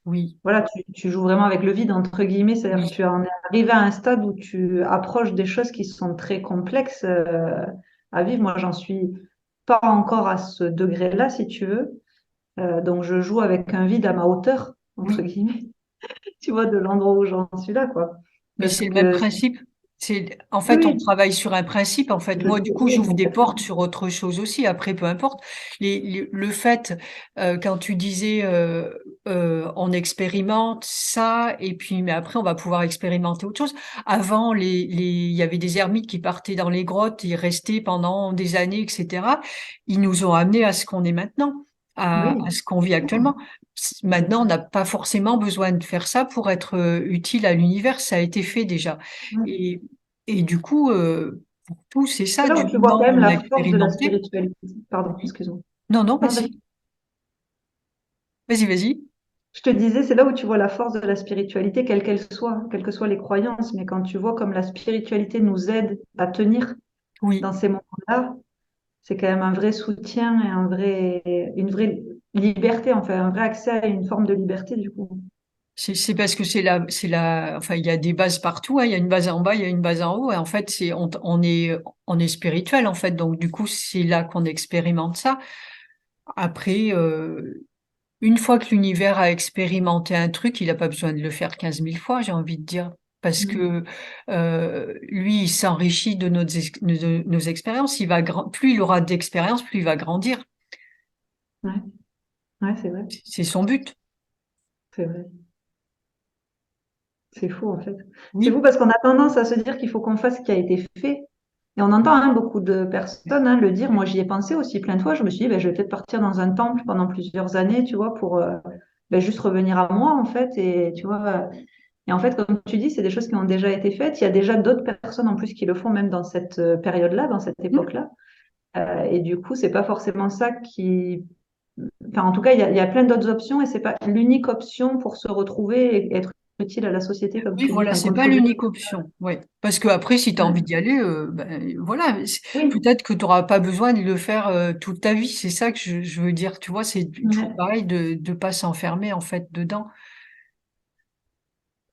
Oui, voilà, tu joues vraiment avec le vide, entre guillemets. C'est-à-dire que oui, tu en es arrivé à un stade où tu approches des choses qui sont très complexes à vivre. Moi, j'en suis pas encore à ce degré-là, si tu veux. Donc, je joue avec un vide à ma hauteur, entre oui. guillemets. Tu vois, de l'endroit où j'en suis là, quoi. Mais Parce c'est le même que, principe. En oui, fait, on oui, travaille sur un principe. En fait, je moi, sais, du coup, oui, j'ouvre des complètement. portes sur autre chose aussi. Après, peu importe. Le fait, quand tu disais, on expérimente ça, et puis, mais après, on va pouvoir expérimenter autre chose. Avant, il y avait des ermites qui partaient dans les grottes, ils restaient pendant des années, etc. Ils nous ont amenés à ce qu'on est maintenant, à Oui, ce qu'on vit actuellement. bien Maintenant, on sûr. n'a pas forcément besoin de faire ça pour être utile à l'univers, ça a été fait déjà. Ouais. Et, et du coup, pour tout, c'est C'est ça, là où du tu vois moment quand où même on a la force de la expérimenté. spiritualité. Pardon, Oui. excuse-moi. Non, non, Non, vas-y. vas-y, vas-y, vas-y. Je te disais, c'est là où tu vois la force de la spiritualité, quelle qu'elle soit, quelles que soient les croyances, mais quand tu vois comme la spiritualité nous aide à tenir Oui, dans ces moments-là, c'est quand même un vrai soutien et une vraie liberté, enfin, un vrai accès à une forme de liberté, du coup. c'est parce que enfin, il y a des bases partout, hein. Il y a une base en bas, il y a une base en haut, et en fait, on est spirituel, en fait. Donc, du coup, c'est là qu'on expérimente ça. Après, une fois que l'univers a expérimenté un truc, il n'a pas besoin de le faire 15 000 fois, j'ai envie de dire. parce que lui, il s'enrichit de nos expériences. Plus il aura d'expérience, plus il va grandir. Ouais, ouais, c'est vrai, C'est son but. c'est vrai. C'est fou en fait. C'est fou Oui, parce qu'on a tendance à se dire qu'il faut qu'on fasse ce qui a été fait. Et on entend beaucoup de personnes le dire. Moi, j'y ai pensé aussi plein de fois. Je me suis dit, ben, je vais peut-être partir dans un temple pendant plusieurs années, tu vois, pour ben, juste revenir à moi en fait. Et tu vois, et en fait, comme tu dis, c'est des choses qui ont déjà été faites. Il y a déjà d'autres personnes en plus qui le font, même dans cette période-là, dans cette époque-là. Et du coup, c'est pas forcément ça qui. Enfin, en tout cas, il y a plein d'autres options et c'est pas l'unique option pour se retrouver et être utile à la société, comme oui, tu dis, voilà, enfin, c'est pas contribuer. l'unique option. Ouais. Parce que après, si tu as envie Ouais. d'y aller, ben, voilà, Oui, peut-être que tu n'auras pas besoin de le faire toute ta vie. C'est ça que je veux dire. Tu vois, c'est toujours ouais. pareil de ne pas s'enfermer en fait dedans.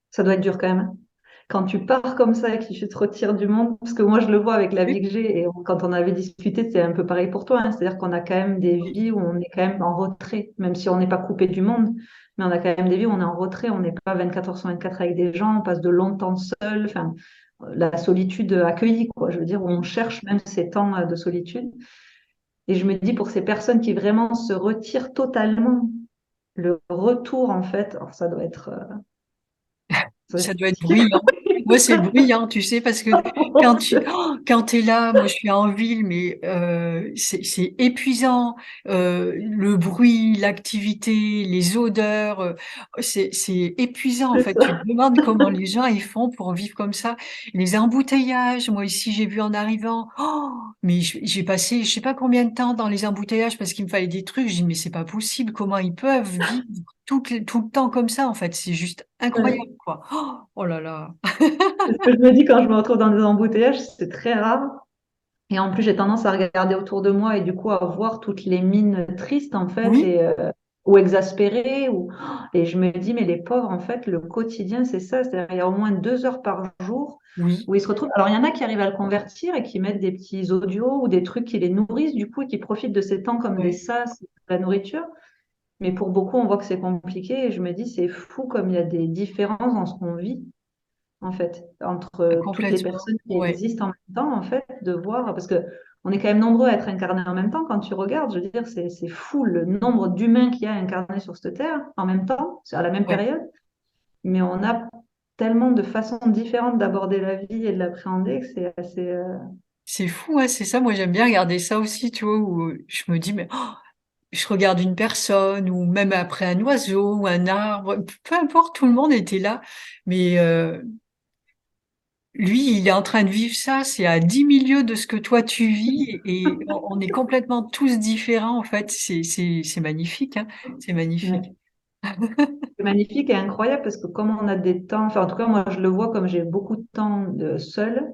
Ça doit être dur quand même, hein. Quand tu pars comme ça et que tu te retires du monde, parce que moi je le vois avec la Oui, vie que j'ai, et quand on avait discuté, c'est un peu pareil pour toi, hein. C'est-à-dire qu'on a quand même des oui, vies où on est quand même en retrait, même si on n'est pas coupé du monde, mais on a quand même des vies où on est en retrait, on n'est pas 24 heures sur 24 avec des gens, on passe de longs temps seul, enfin, la solitude accueillie, quoi. Je veux dire, où on cherche même ces temps de solitude. Et je me dis, pour ces personnes qui vraiment se retirent totalement, le retour, en fait, alors ça doit ça être doit être difficile. bruyant. Moi, c'est bruyant, tu sais, parce que quand t'es là, moi, je suis en ville, mais c'est épuisant. Le bruit, l'activité, les odeurs, c'est épuisant, en C'est fait. Tu te ça. demandes comment les gens ils font pour vivre comme ça. Les embouteillages, moi, ici, j'ai vu en arrivant, mais j'ai passé, je sais pas combien de temps dans les embouteillages parce qu'il me fallait des trucs. Je dis, mais c'est pas possible. Comment ils peuvent vivre tout le temps comme ça, en fait? C'est juste incroyable, Ouais. quoi. Oh là là. C'est ce que je me dis quand je me retrouve dans des embouteillages, c'est très rare. Et en plus, j'ai tendance à regarder autour de moi et du coup à voir toutes les mines tristes en fait Oui, et ou exaspérées et je me dis mais les pauvres en fait le quotidien c'est ça, c'est-à-dire il y a au moins 2 heures par jour oui, où ils se retrouvent. Alors il y en a qui arrivent à le convertir et qui mettent des petits audios ou des trucs qui les nourrissent du coup et qui profitent de ces temps comme des oui, sas, de la nourriture. Mais pour beaucoup, on voit que c'est compliqué et je me dis c'est fou comme il y a des différences dans ce qu'on vit en fait, entre toutes les complètement. personnes qui Ouais, existent en même temps, en fait, de voir, parce que on est quand même nombreux à être incarnés en même temps. Quand tu regardes, je veux dire, c'est fou le nombre d'humains qu'il y a incarnés sur cette terre en même temps, à la même ouais. période, mais on a tellement de façons différentes d'aborder la vie et de l'appréhender que c'est assez. C'est fou, hein, c'est ça. Moi, j'aime bien regarder ça aussi, tu vois, où je me dis, mais je regarde une personne, ou même après un oiseau, ou un arbre, peu importe, tout le monde était là. Mais lui, il est en train de vivre ça, c'est à 10 000 lieues de ce que toi tu vis, et on est complètement tous différents, en fait. C'est magnifique, hein, c'est magnifique. Ouais. C'est magnifique et incroyable parce que comme on a des temps, enfin en tout cas moi je le vois comme j'ai beaucoup de temps seul,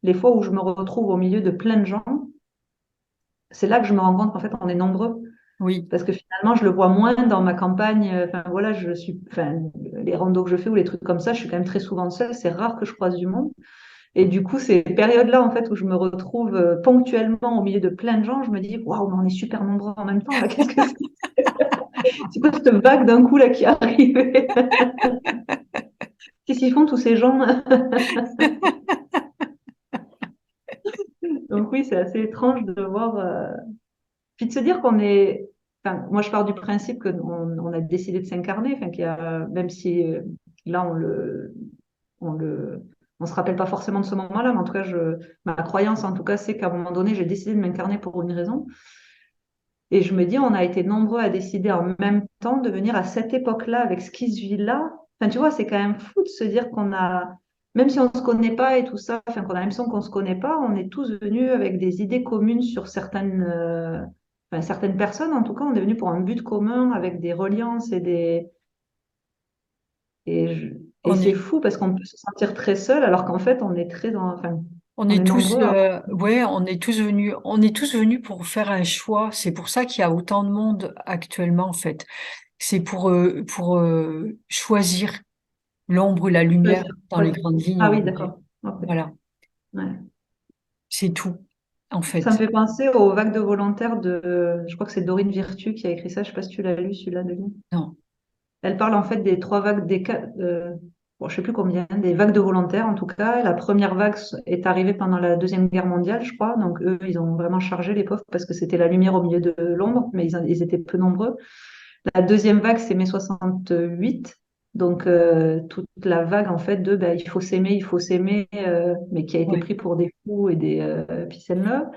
les fois où je me retrouve au milieu de plein de gens, c'est là que je me rends compte qu'en fait on est nombreux. Oui, Parce que finalement, je le vois moins dans ma campagne. Enfin, voilà, enfin, les randos que je fais ou les trucs comme ça, je suis quand même très souvent seule. C'est rare que je croise du monde. Et du coup, ces périodes-là, en fait, où je me retrouve ponctuellement au milieu de plein de gens, je me dis, waouh, mais on est super nombreux en même temps, là. Qu'est-ce que c'est? C'est quoi cette vague d'un coup, là, qui est arrivée? Qu'est-ce qu'ils font, tous ces gens? Donc oui, c'est assez étrange de voir. Puis de se dire qu'on est. Enfin, moi, je pars du principe qu'on on a décidé de s'incarner, enfin, qu'il y a, même si là, on le, on se rappelle pas forcément de ce moment-là, mais en tout cas, ma croyance, en tout cas, c'est qu'à un moment donné, j'ai décidé de m'incarner pour une raison. Et je me dis, on a été nombreux à décider en même temps de venir à cette époque-là, avec ce qui se vit là. Enfin, tu vois, c'est quand même fou de se dire qu'on a, même si on ne se connaît pas et tout ça, enfin, qu'on a l'impression qu'on ne se connaît pas, on est tous venus avec des idées communes sur enfin, certaines personnes, en tout cas, on est venus pour un but commun avec des reliances et, je- et on c'est est, fou parce qu'on peut se sentir très seul alors qu'en fait, on est enfin, on on est est tous, nombreux. ouais, on est tous venus pour faire un choix. C'est pour ça qu'il y a autant de monde actuellement, en fait. C'est pour choisir l'ombre ou la lumière dans les Ouais. grandes lignes, Ah on oui, va dire. d'accord. Ok. Voilà, Ouais. c'est tout, en Ça me fait. fait penser aux vagues de volontaires je crois que c'est Dorine Virtue qui a écrit ça. Je sais pas si tu l'as lu, celui-là de lui. Non. Elle parle en fait des 3 vagues bon, je sais plus combien, des vagues de volontaires en tout cas. La première vague est arrivée pendant la Deuxième Guerre mondiale, je crois. Donc eux, ils ont vraiment chargé les pauvres parce que c'était la lumière au milieu de l'ombre, mais ils étaient peu nombreux. La deuxième vague, c'est mai 68. Donc toute la vague en fait de ben, il faut s'aimer, mais qui a été Oui, pris pour des fous et des peace and love.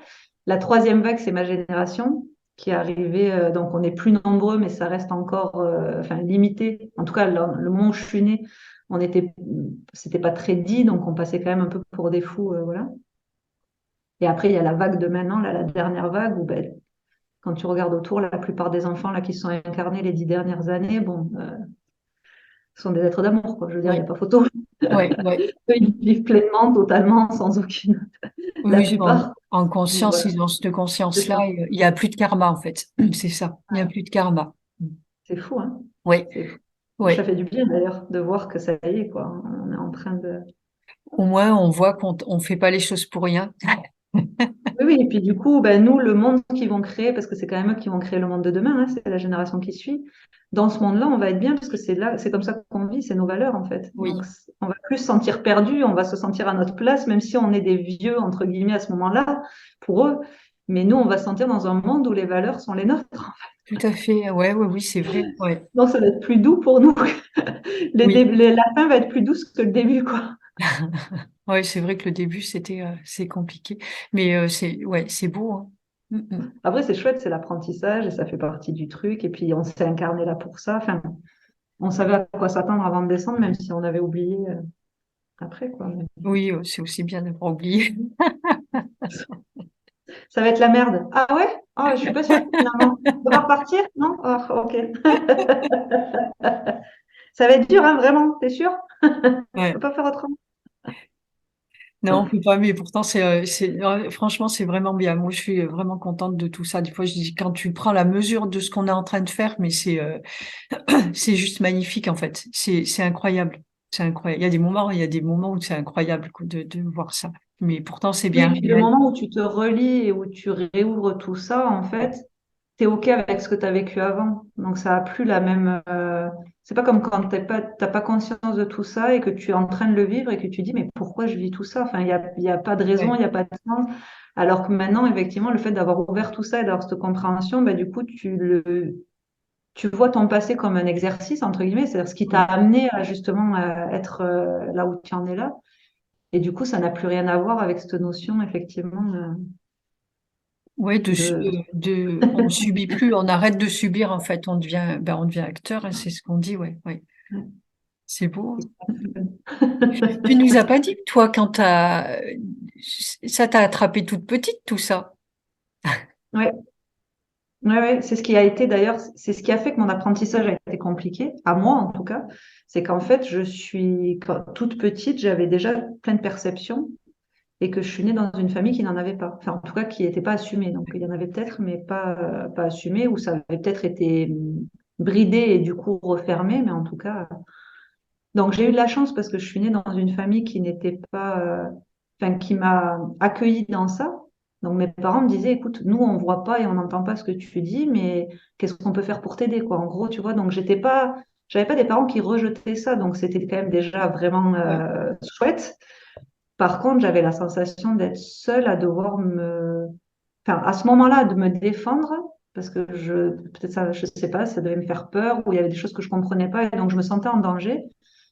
La troisième vague, c'est ma génération qui est arrivée. Donc, on est plus nombreux, mais ça reste encore enfin, limité. En tout cas, le moment où je suis née, c'était pas très dit, donc on passait quand même un peu pour des fous. Voilà. Et après, il y a la vague de maintenant, là, la dernière vague, où ben, quand tu regardes autour, la plupart des enfants là, qui sont incarnés les 10 dernières années, bon, sont des êtres d'amour, quoi. Je veux dire, il n'y a oui, pas photo. oui, oui. Eux, ils vivent pleinement, totalement, sans aucune. La Oui, ils sont plupart. en Donc, conscience, voilà, ils ont cette c'est conscience-là. ça. Il n'y a plus de karma, en fait. C'est ça. Il n'y a plus de karma. C'est fou, hein? Oui, C'est fou. Ça oui. fait du bien d'ailleurs de voir que ça y est, quoi. On est en train de. Au moins, on voit qu'on on fait pas les choses pour rien. Oui, oui, et puis du coup, ben, nous, le monde qu'ils vont créer, parce que c'est quand même eux qui vont créer le monde de demain, hein, c'est la génération qui suit. Dans ce monde-là, on va être bien parce que c'est là, c'est comme ça qu'on vit, c'est nos valeurs en fait. Donc, Oui, on va plus se sentir perdu, on va se sentir à notre place, même si on est des vieux entre guillemets à ce moment-là pour eux. Mais nous, on va se sentir dans un monde où les valeurs sont les nôtres. tout à fait. Ouais, ouais, oui, c'est vrai. Ouais. Donc, ça va être plus doux pour nous. Oui. La fin va être plus douce que le début, quoi. Ouais, c'est vrai que le début, c'est compliqué. Mais c'est, ouais, c'est beau, hein. Mm, mm. Après, c'est chouette, c'est l'apprentissage et ça fait partie du truc. Et puis, on s'est incarné là pour ça. Enfin, on savait à quoi s'attendre avant de descendre, même si on avait oublié après, quoi. Mais Oui, c'est aussi bien d'avoir oublié. ça va être la merde. Ah ouais? Ah, je suis pas sûre, finalement. On va repartir? Non? Ah, ok. Ça va être dur, hein, vraiment. T'es sûr? On Ouais. peut pas faire autrement. Non, on peut pas, mais pourtant, franchement, c'est vraiment bien. Moi, je suis vraiment contente de tout ça. Des fois, je dis, quand tu prends la mesure de ce qu'on est en train de faire, mais c'est juste magnifique, en fait. C'est incroyable. C'est incroyable. Il y a des moments où c'est incroyable, quoi, de voir ça. Mais pourtant, c'est Oui, bien et puis le réel. moment où tu te relis et où tu réouvres tout ça, en fait, tu es OK avec ce que tu as vécu avant. Donc, ça a plus la même. C'est pas comme quand t'as pas conscience de tout ça et que tu es en train de le vivre et que tu dis, mais pourquoi je vis tout ça? Enfin, il y a pas de raison, il Ouais. n'y a pas de sens. Alors que maintenant, effectivement, le fait d'avoir ouvert tout ça et d'avoir cette compréhension, bah, du coup, tu vois ton passé comme un exercice, entre guillemets, c'est-à-dire ce qui t'a Ouais. amené à justement être là où tu en es là. Et du coup, ça n'a plus rien à voir avec cette notion, effectivement, Ouais, de. on subit plus, on arrête de subir, en fait. On devient acteur, hein, c'est ce qu'on dit, ouais, ouais. C'est beau, hein. Tu nous as pas dit, toi, ça t'a attrapé toute petite, tout ça. Ouais, ouais, ouais. C'est ce qui a été d'ailleurs, c'est ce qui a fait que mon apprentissage a été compliqué, à moi en tout cas. C'est qu'en fait, toute petite, j'avais déjà plein de perceptions et que je suis née dans une famille qui n'en avait pas. Enfin, en tout cas, qui n'était pas assumée. Donc, il y en avait peut-être, mais pas assumé, ou ça avait peut-être été bridé et du coup refermé, mais en tout cas. Donc, j'ai eu de la chance parce que je suis née dans une famille qui n'était pas, enfin, qui m'a accueillie dans ça. Donc, mes parents me disaient, écoute, nous, on voit pas et on n'entend pas ce que tu dis, mais qu'est-ce qu'on peut faire pour t'aider, quoi. En gros, tu vois, donc j'avais pas des parents qui rejetaient ça, donc c'était quand même déjà vraiment Ouais. chouette. Par contre, j'avais la sensation d'être seule à devoir enfin, à ce moment-là, de me défendre, parce que peut-être ça, je sais pas, ça devait me faire peur, ou il y avait des choses que je comprenais pas, et donc je me sentais en danger,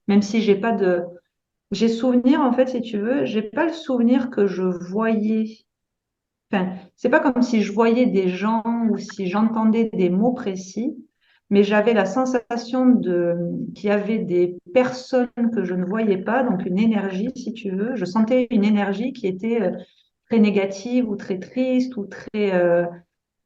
même si j'ai souvenir, en fait, si tu veux, j'ai pas le souvenir que je voyais, enfin, c'est pas comme si je voyais des gens ou si j'entendais des mots précis, mais j'avais la sensation qu'il y avait des personnes que je ne voyais pas, donc une énergie, si tu veux. Je sentais une énergie qui était très négative ou très triste ou très.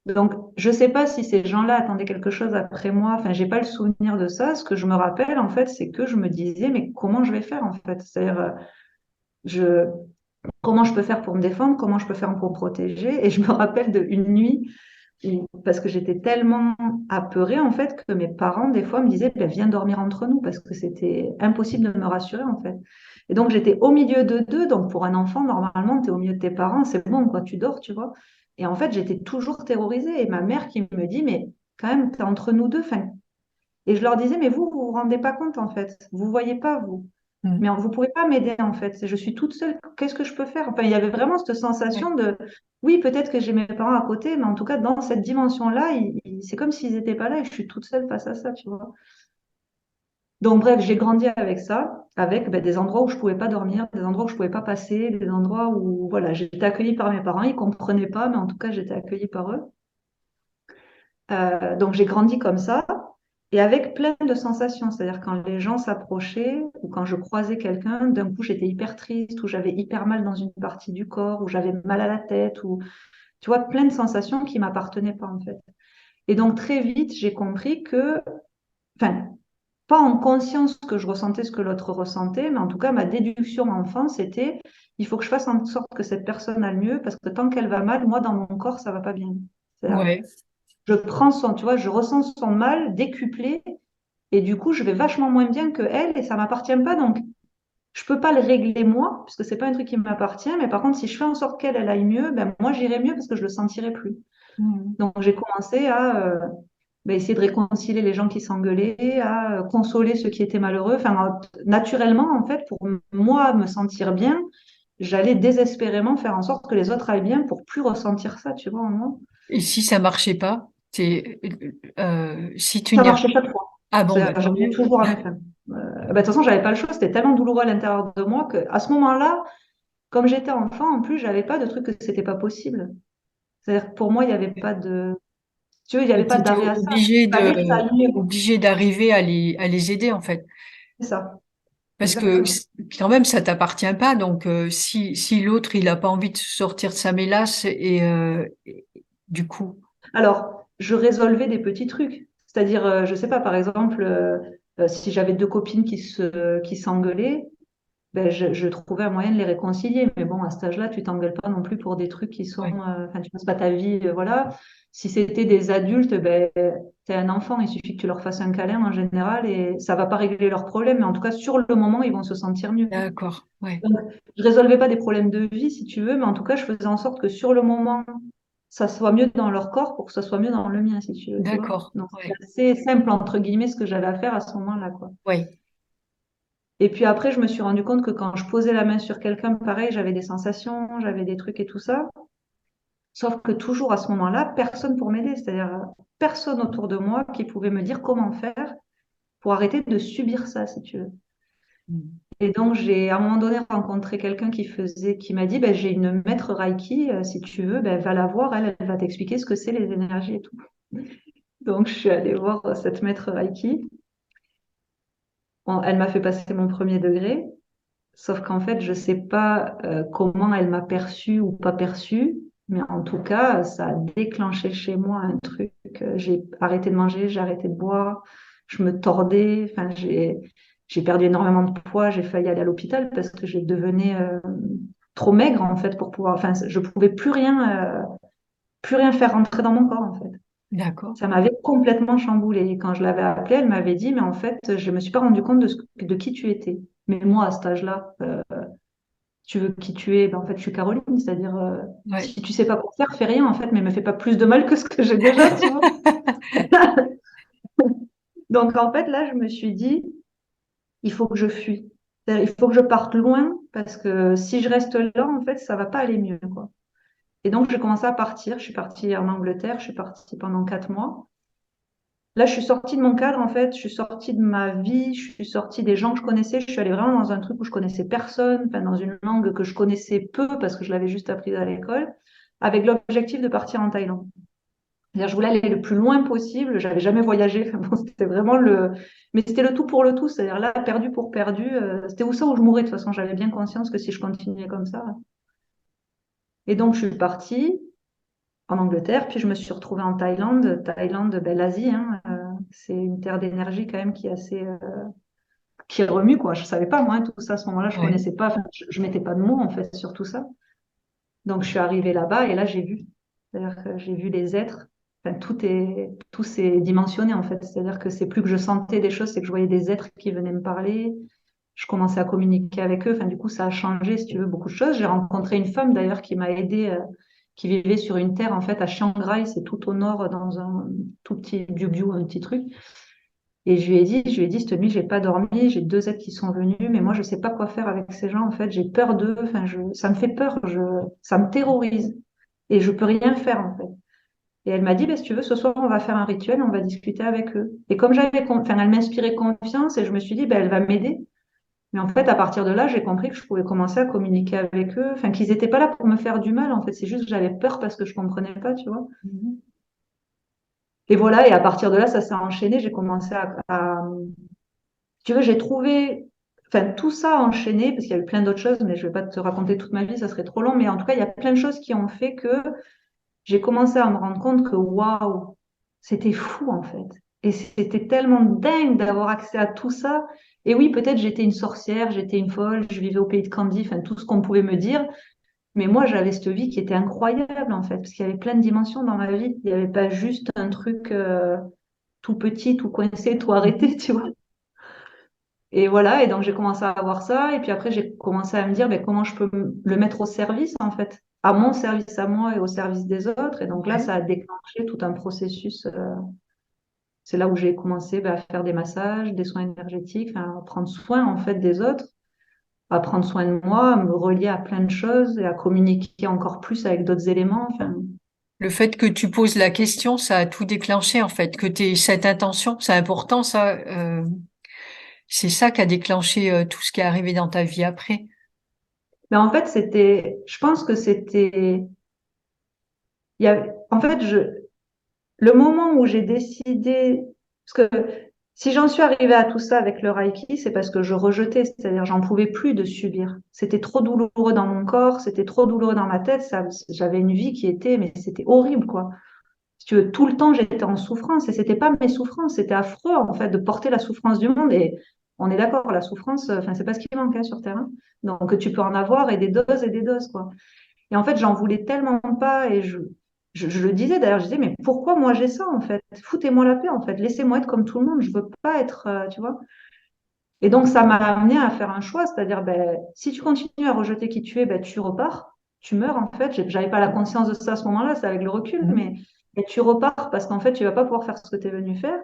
Donc, je sais pas si ces gens-là attendaient quelque chose après moi. Enfin, j'ai pas le souvenir de ça. Ce que je me rappelle, en fait, c'est que je me disais, mais comment je vais faire, en fait? C'est-à-dire, je, comment je peux faire pour me défendre? Comment je peux faire pour me protéger? Et je me rappelle d'une nuit parce que j'étais tellement apeurée, en fait, que mes parents, des fois, me disaient, ben, viens dormir entre nous, parce que c'était impossible de me rassurer, en fait. Et donc, j'étais au milieu de deux. Donc, pour un enfant, normalement, tu es au milieu de tes parents, c'est bon, quoi, tu dors, tu vois. Et en fait, j'étais toujours terrorisée. Et ma mère qui me dit, mais quand même, tu es entre nous deux. Enfin, et je leur disais, mais vous vous rendez pas compte, en fait. Vous voyez pas, vous. Mm. Mais vous pouvez pas m'aider en fait. Je suis toute seule. Qu'est-ce que je peux faire? Enfin, il y avait vraiment cette Ouais. sensation de, oui, peut-être que j'ai mes parents à côté, mais en tout cas, dans cette dimension-là, c'est comme s'ils n'étaient pas là et je suis toute seule face à ça, tu vois. Donc, bref, j'ai grandi avec ça, avec des endroits où je pouvais pas dormir, des endroits où je pouvais pas passer, des endroits où, voilà, j'étais accueillie par mes parents. Ils comprenaient pas, mais en tout cas, j'étais accueillie par eux. Donc, j'ai grandi comme ça. Et avec plein de sensations, c'est-à-dire quand les gens s'approchaient ou quand je croisais quelqu'un, d'un coup j'étais hyper triste ou j'avais hyper mal dans une partie du corps ou j'avais mal à la tête ou tu vois plein de sensations qui m'appartenaient pas en fait. Et donc très vite j'ai compris que, enfin pas en conscience que je ressentais ce que l'autre ressentait, mais en tout cas ma déduction enfant c'était il faut que je fasse en sorte que cette personne aille mieux parce que tant qu'elle va mal, moi dans mon corps ça va pas bien. C'est-à-dire, Ouais. je prends son, tu vois, je ressens son mal décuplé. Et du coup, je vais vachement moins bien que elle et ça m'appartient pas. Donc, je peux pas le régler moi, puisque c'est pas un truc qui m'appartient. Mais par contre, si je fais en sorte qu'elle aille mieux, ben moi j'irai mieux parce que je le sentirai plus. Mm. Donc, j'ai commencé à essayer de réconcilier les gens qui s'engueulaient, à consoler ceux qui étaient malheureux. Enfin, naturellement, en fait, pour moi me sentir bien, j'allais désespérément faire en sorte que les autres aillent bien pour plus ressentir ça, tu vois, en moi. Et si ça marchait pas, si tu Ça n'y marchait arrives. chaque fois. Ah bon, bah, tant J'arrivais mieux. toujours à mes fins. De toute façon, j'avais pas le choix. C'était tellement douloureux à l'intérieur de moi que, à ce moment-là, comme j'étais enfant, en plus, j'avais pas de truc que c'était pas possible. C'est-à-dire que pour moi, il n'y avait pas de, si tu veux, il n'y avait Tu pas étais d'arrêt à ça. Il fallait que ça aille mieux. obligé d'arriver à les aider, en fait. C'est ça, Parce que exactement. quand même, ça t'appartient pas. Donc, si l'autre, il a pas envie de sortir de sa mélasse, et du coup, Alors, je résolvais des petits trucs. C'est-à-dire, je sais pas, par exemple, si j'avais deux copines qui s'engueulaient, je trouvais un moyen de les réconcilier. Mais bon, à cet âge-là, tu t'engueules pas non plus pour des trucs qui sont, ouais, enfin, tu passes pas ta vie, voilà. Si c'était des adultes, t'es un enfant, il suffit que tu leur fasses un câlin en général et ça va pas régler leurs problèmes, mais en tout cas, sur le moment, ils vont se sentir mieux. d'accord, ouais, Donc, je résolvais pas des problèmes de vie, si tu veux, mais en tout cas, je faisais en sorte que sur le moment, ça soit mieux dans leur corps pour que ça soit mieux dans le mien, si tu veux, tu vois. d'accord, Donc, ouais, c'est assez simple, entre guillemets, ce que j'avais à faire à ce moment-là, quoi. ouais, Et puis après, je me suis rendu compte que quand je posais la main sur quelqu'un, pareil, j'avais des sensations, j'avais des trucs et tout ça. Sauf que toujours à ce moment-là, personne pour m'aider. C'est-à-dire, personne autour de moi qui pouvait me dire comment faire pour arrêter de subir ça, si tu veux. mm, Et donc, j'ai à un moment donné rencontré quelqu'un qui m'a dit, j'ai une maître Reiki, si tu veux, va la voir, elle va t'expliquer ce que c'est les énergies et tout. Donc, je suis allée voir cette maître Reiki. Elle m'a fait passer mon premier degré. Sauf qu'en fait, je sais pas comment elle m'a perçu ou pas perçu, mais en tout cas, ça a déclenché chez moi un truc. J'ai arrêté de manger, j'ai arrêté de boire, je me tordais, enfin, j'ai perdu énormément de poids, j'ai failli aller à l'hôpital parce que je devenais trop maigre en fait pour pouvoir, enfin, je pouvais plus rien faire rentrer dans mon corps en fait. d'accord, Ça m'avait complètement chamboulée. Et quand je l'avais appelée, elle m'avait dit, mais en fait, je me suis pas rendu compte de qui tu étais. Mais moi, à cet âge-là, tu veux qui tu es, en fait, je suis Caroline, c'est-à-dire, ouais, si tu sais pas quoi faire, fais rien, en fait, mais me fais pas plus de mal que ce que j'ai déjà, tu vois. Donc, en fait, là, je me suis dit, il faut que je fuis. C'est-à-dire, il faut que je parte loin, parce que si je reste là, en fait, ça va pas aller mieux, quoi. Et donc, j'ai commencé à partir. Je suis partie en Angleterre, je suis partie pendant 4 mois. Là, je suis sortie de mon cadre, en fait, je suis sortie de ma vie, je suis sortie des gens que je connaissais, je suis allée vraiment dans un truc où je connaissais personne, enfin, dans une langue que je connaissais peu parce que je l'avais juste apprise à l'école, avec l'objectif de partir en Thaïlande. C'est-à-dire, je voulais aller le plus loin possible, j'avais jamais voyagé, enfin, bon, c'était vraiment mais c'était le tout pour le tout, c'est-à-dire là, perdu pour perdu, c'était où ça où je mourrais, de toute façon, j'avais bien conscience que si je continuais comme ça. Et donc, je suis partie en Angleterre, puis je me suis retrouvée en Thaïlande. Thaïlande, l'Asie, hein, c'est une terre d'énergie quand même qui est assez, qui remue, quoi. Je savais pas, moi, hein, tout ça, à ce moment-là, je ouais, connaissais pas, enfin, je mettais pas de mots, en fait, sur tout ça. Donc, je suis arrivée là-bas et là, j'ai vu. C'est-à-dire que j'ai vu les êtres. Enfin, tout s'est dimensionné, en fait. C'est-à-dire que c'est plus que je sentais des choses, c'est que je voyais des êtres qui venaient me parler. Je commençais à communiquer avec eux. Enfin, du coup, ça a changé, si tu veux, beaucoup de choses. J'ai rencontré une femme, d'ailleurs, qui m'a aidée, qui vivait sur une terre, en fait, à Chiang Rai, c'est tout au nord, dans un tout petit biou un petit truc. Et je lui ai dit, cette nuit, j'ai pas dormi, j'ai 2 aides qui sont venus, mais moi, je sais pas quoi faire avec ces gens, en fait, j'ai peur d'eux, enfin, ça me fait peur, ça me terrorise. Et je peux rien faire, en fait. Et elle m'a dit, bah, si tu veux, ce soir, on va faire un rituel, on va discuter avec eux. Et comme enfin, elle m'inspirait confiance et je me suis dit, bah, elle va m'aider. Mais en fait, à partir de là, j'ai compris que je pouvais commencer à communiquer avec eux, enfin, qu'ils n'étaient pas là pour me faire du mal, en fait. C'est juste que j'avais peur parce que je comprenais pas, tu vois. Mhm. Et voilà, et à partir de là, ça s'est enchaîné. J'ai commencé si tu veux, j'ai trouvé, enfin, tout ça enchaîné, parce qu'il y a eu plein d'autres choses, mais je vais pas te raconter toute ma vie, ça serait trop long. Mais en tout cas, il y a plein de choses qui ont fait que j'ai commencé à me rendre compte que waouh, c'était fou en fait. Et c'était tellement dingue d'avoir accès à tout ça. Et oui, peut-être j'étais une sorcière, j'étais une folle, je vivais au pays de Candy, enfin tout ce qu'on pouvait me dire. Mais moi, j'avais cette vie qui était incroyable en fait, parce qu'il y avait plein de dimensions dans ma vie. Il n'y avait pas juste un truc tout petit, tout coincé, tout arrêté, tu vois. Et voilà, et donc j'ai commencé à avoir ça, et puis après j'ai commencé à me dire ben, comment je peux le mettre au service en fait, à mon service à moi et au service des autres. Et donc là, Ouais. ça a déclenché tout un processus. C'est là où j'ai commencé ben, à faire des massages, des soins énergétiques, enfin, à prendre soin en fait des autres, à prendre soin de moi, à me relier à plein de choses et à communiquer encore plus avec d'autres éléments. Enfin, Le fait que tu poses la question, ça a tout déclenché en fait, que tu aies cette intention, c'est important ça. C'est ça qui a déclenché tout ce qui est arrivé dans ta vie après. mais en fait, je pense que en fait, le moment où j'ai décidé, parce que si j'en suis arrivée à tout ça avec le Reiki, c'est parce que je rejetais, c'est-à-dire j'en pouvais plus de subir. C'était trop douloureux dans mon corps, c'était trop douloureux dans ma tête. J'avais une vie mais c'était horrible, quoi. Si tu veux, tout le temps, j'étais en souffrance et c'était pas mes souffrances, c'était affreux, en fait, de porter la souffrance du monde. Et on est d'accord, la souffrance, enfin, c'est pas ce qui manque, hein, sur Terre, hein. Donc, tu peux en avoir et des doses, quoi. Et en fait, j'en voulais tellement pas et je le disais d'ailleurs, je disais, mais pourquoi moi j'ai ça en fait? Foutez-moi la paix en fait, laissez-moi être comme tout le monde, je veux pas être, tu vois. Et donc ça m'a amené à faire un choix, c'est-à-dire, ben, si tu continues à rejeter qui tu es, ben, tu repars, tu meurs en fait. J'avais pas la conscience de ça à ce moment-là, c'est avec le recul, Mhm. mais tu repars parce qu'en fait, tu vas pas pouvoir faire ce que tu es venu faire.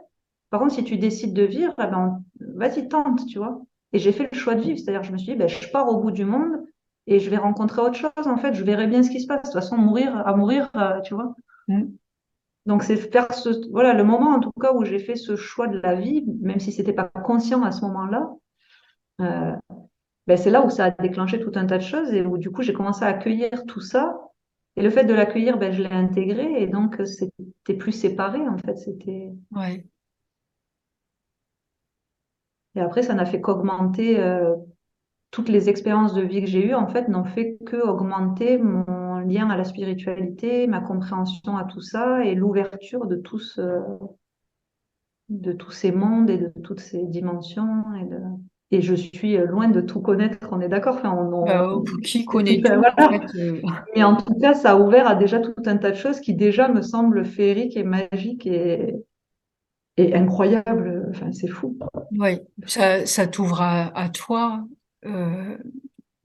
Par contre, si tu décides de vivre, eh ben, vas-y, tente, tu vois. Et j'ai fait le choix de vivre, c'est-à-dire, je me suis dit, ben, je pars au bout du monde et je vais rencontrer autre chose, en fait, je verrai bien ce qui se passe. De toute façon, mourir, tu vois. Mhm. Donc, c'est faire voilà, le moment, en tout cas, où j'ai fait ce choix de la vie, même si c'était pas conscient à ce moment-là, euh, ben, c'est là où ça a déclenché tout un tas de choses et où, du coup, j'ai commencé à accueillir tout ça. Et le fait de l'accueillir, ben, je l'ai intégré et donc, c'était plus séparé, en fait. Ouais. Et après, ça n'a fait qu'augmenter, toutes les expériences de vie que j'ai eues, en fait, n'ont fait que augmenter mon lien à la spiritualité, ma compréhension à tout ça et l'ouverture de tous ces mondes et de toutes ces dimensions. Et je suis loin de tout connaître, on est d'accord. Enfin, Bah, qui connaît enfin, tout en voilà. fait Mais en tout cas, ça a ouvert à déjà tout un tas de choses qui déjà me semblent féeriques et magiques et incroyables. Enfin, c'est fou. ouais, ça t'ouvre à toi, euh,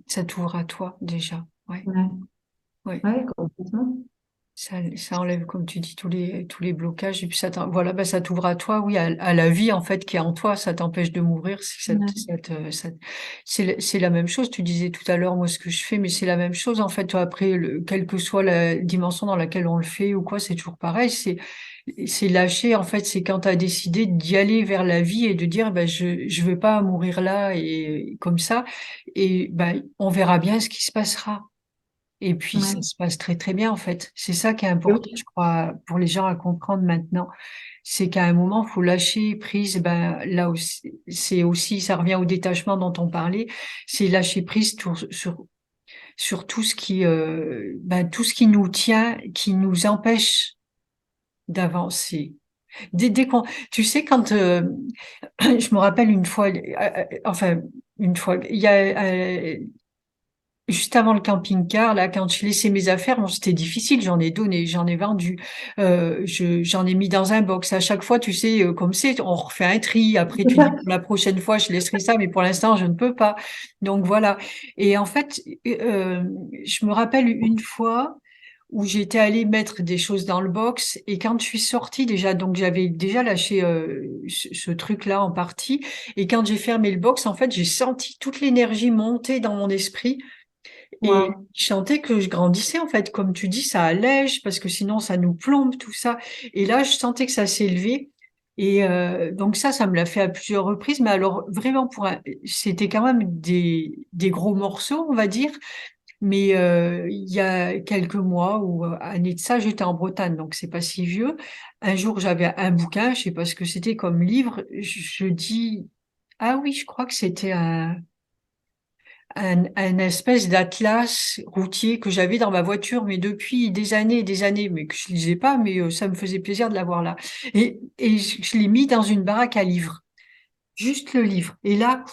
ça t'ouvre à toi déjà. Ouais, Ouais, ouais. ouais, complètement. Ça enlève, comme tu dis, tous les blocages et puis voilà, bah, ça t'ouvre à toi, oui, à la vie en fait qui est en toi. Ça t'empêche de mourir. Ouais, C'est la même chose. Tu disais tout à l'heure, moi, ce que je fais, mais c'est la même chose en fait. Toi, après, quelle que soit la dimension dans laquelle on le fait ou quoi, c'est toujours pareil. C'est lâcher en fait. C'est quand tu as décidé d'y aller vers la vie et de dire, bah, je vais pas mourir là et comme ça. Et ben, on verra bien ce qui se passera. Et puis, ça ouais. se passe très, très bien, en fait. C'est ça qui est Et important, oui, je crois, pour les gens à comprendre maintenant. C'est qu'à un moment, faut lâcher prise. Ben, là aussi, ça revient au détachement dont on parlait. C'est lâcher prise sur tout ce tout ce qui nous tient, qui nous empêche d'avancer. Dès qu'on, tu sais, quand, je me rappelle une fois, enfin, une fois, il y a, juste avant le camping-car, là, quand je laissais mes affaires, bon, c'était difficile, j'en ai donné, j'en ai vendu, j'en ai mis dans un box. À chaque fois, tu sais, comme c'est, on refait un tri. Après, c'est tu dis, ça. pour la prochaine fois, je laisserai ça, mais pour l'instant, je ne peux pas. Donc voilà. Et en fait, je me rappelle une fois où j'étais allée mettre des choses dans le box et quand je suis sortie déjà, donc j'avais déjà lâché ce truc-là en partie et quand j'ai fermé le box, en fait, j'ai senti toute l'énergie monter dans mon esprit et Waouh. je sentais que je grandissais en fait, comme tu dis, ça allège parce que sinon ça nous plombe tout ça. Et là, je sentais que ça s'élevait. Et donc ça me l'a fait à plusieurs reprises. Mais alors vraiment c'était quand même des gros morceaux, on va dire. Mais il y a quelques mois ou années de ça, j'étais en Bretagne, donc c'est pas si vieux. Un jour, j'avais un bouquin, je sais pas ce que c'était comme livre. Je dis, ah oui, je crois que c'était un espèce d'atlas routier que j'avais dans ma voiture, mais depuis des années et des années, mais que je lisais pas, mais ça me faisait plaisir de l'avoir là. Et je l'ai mis dans une baraque à livres, juste le livre. Et là,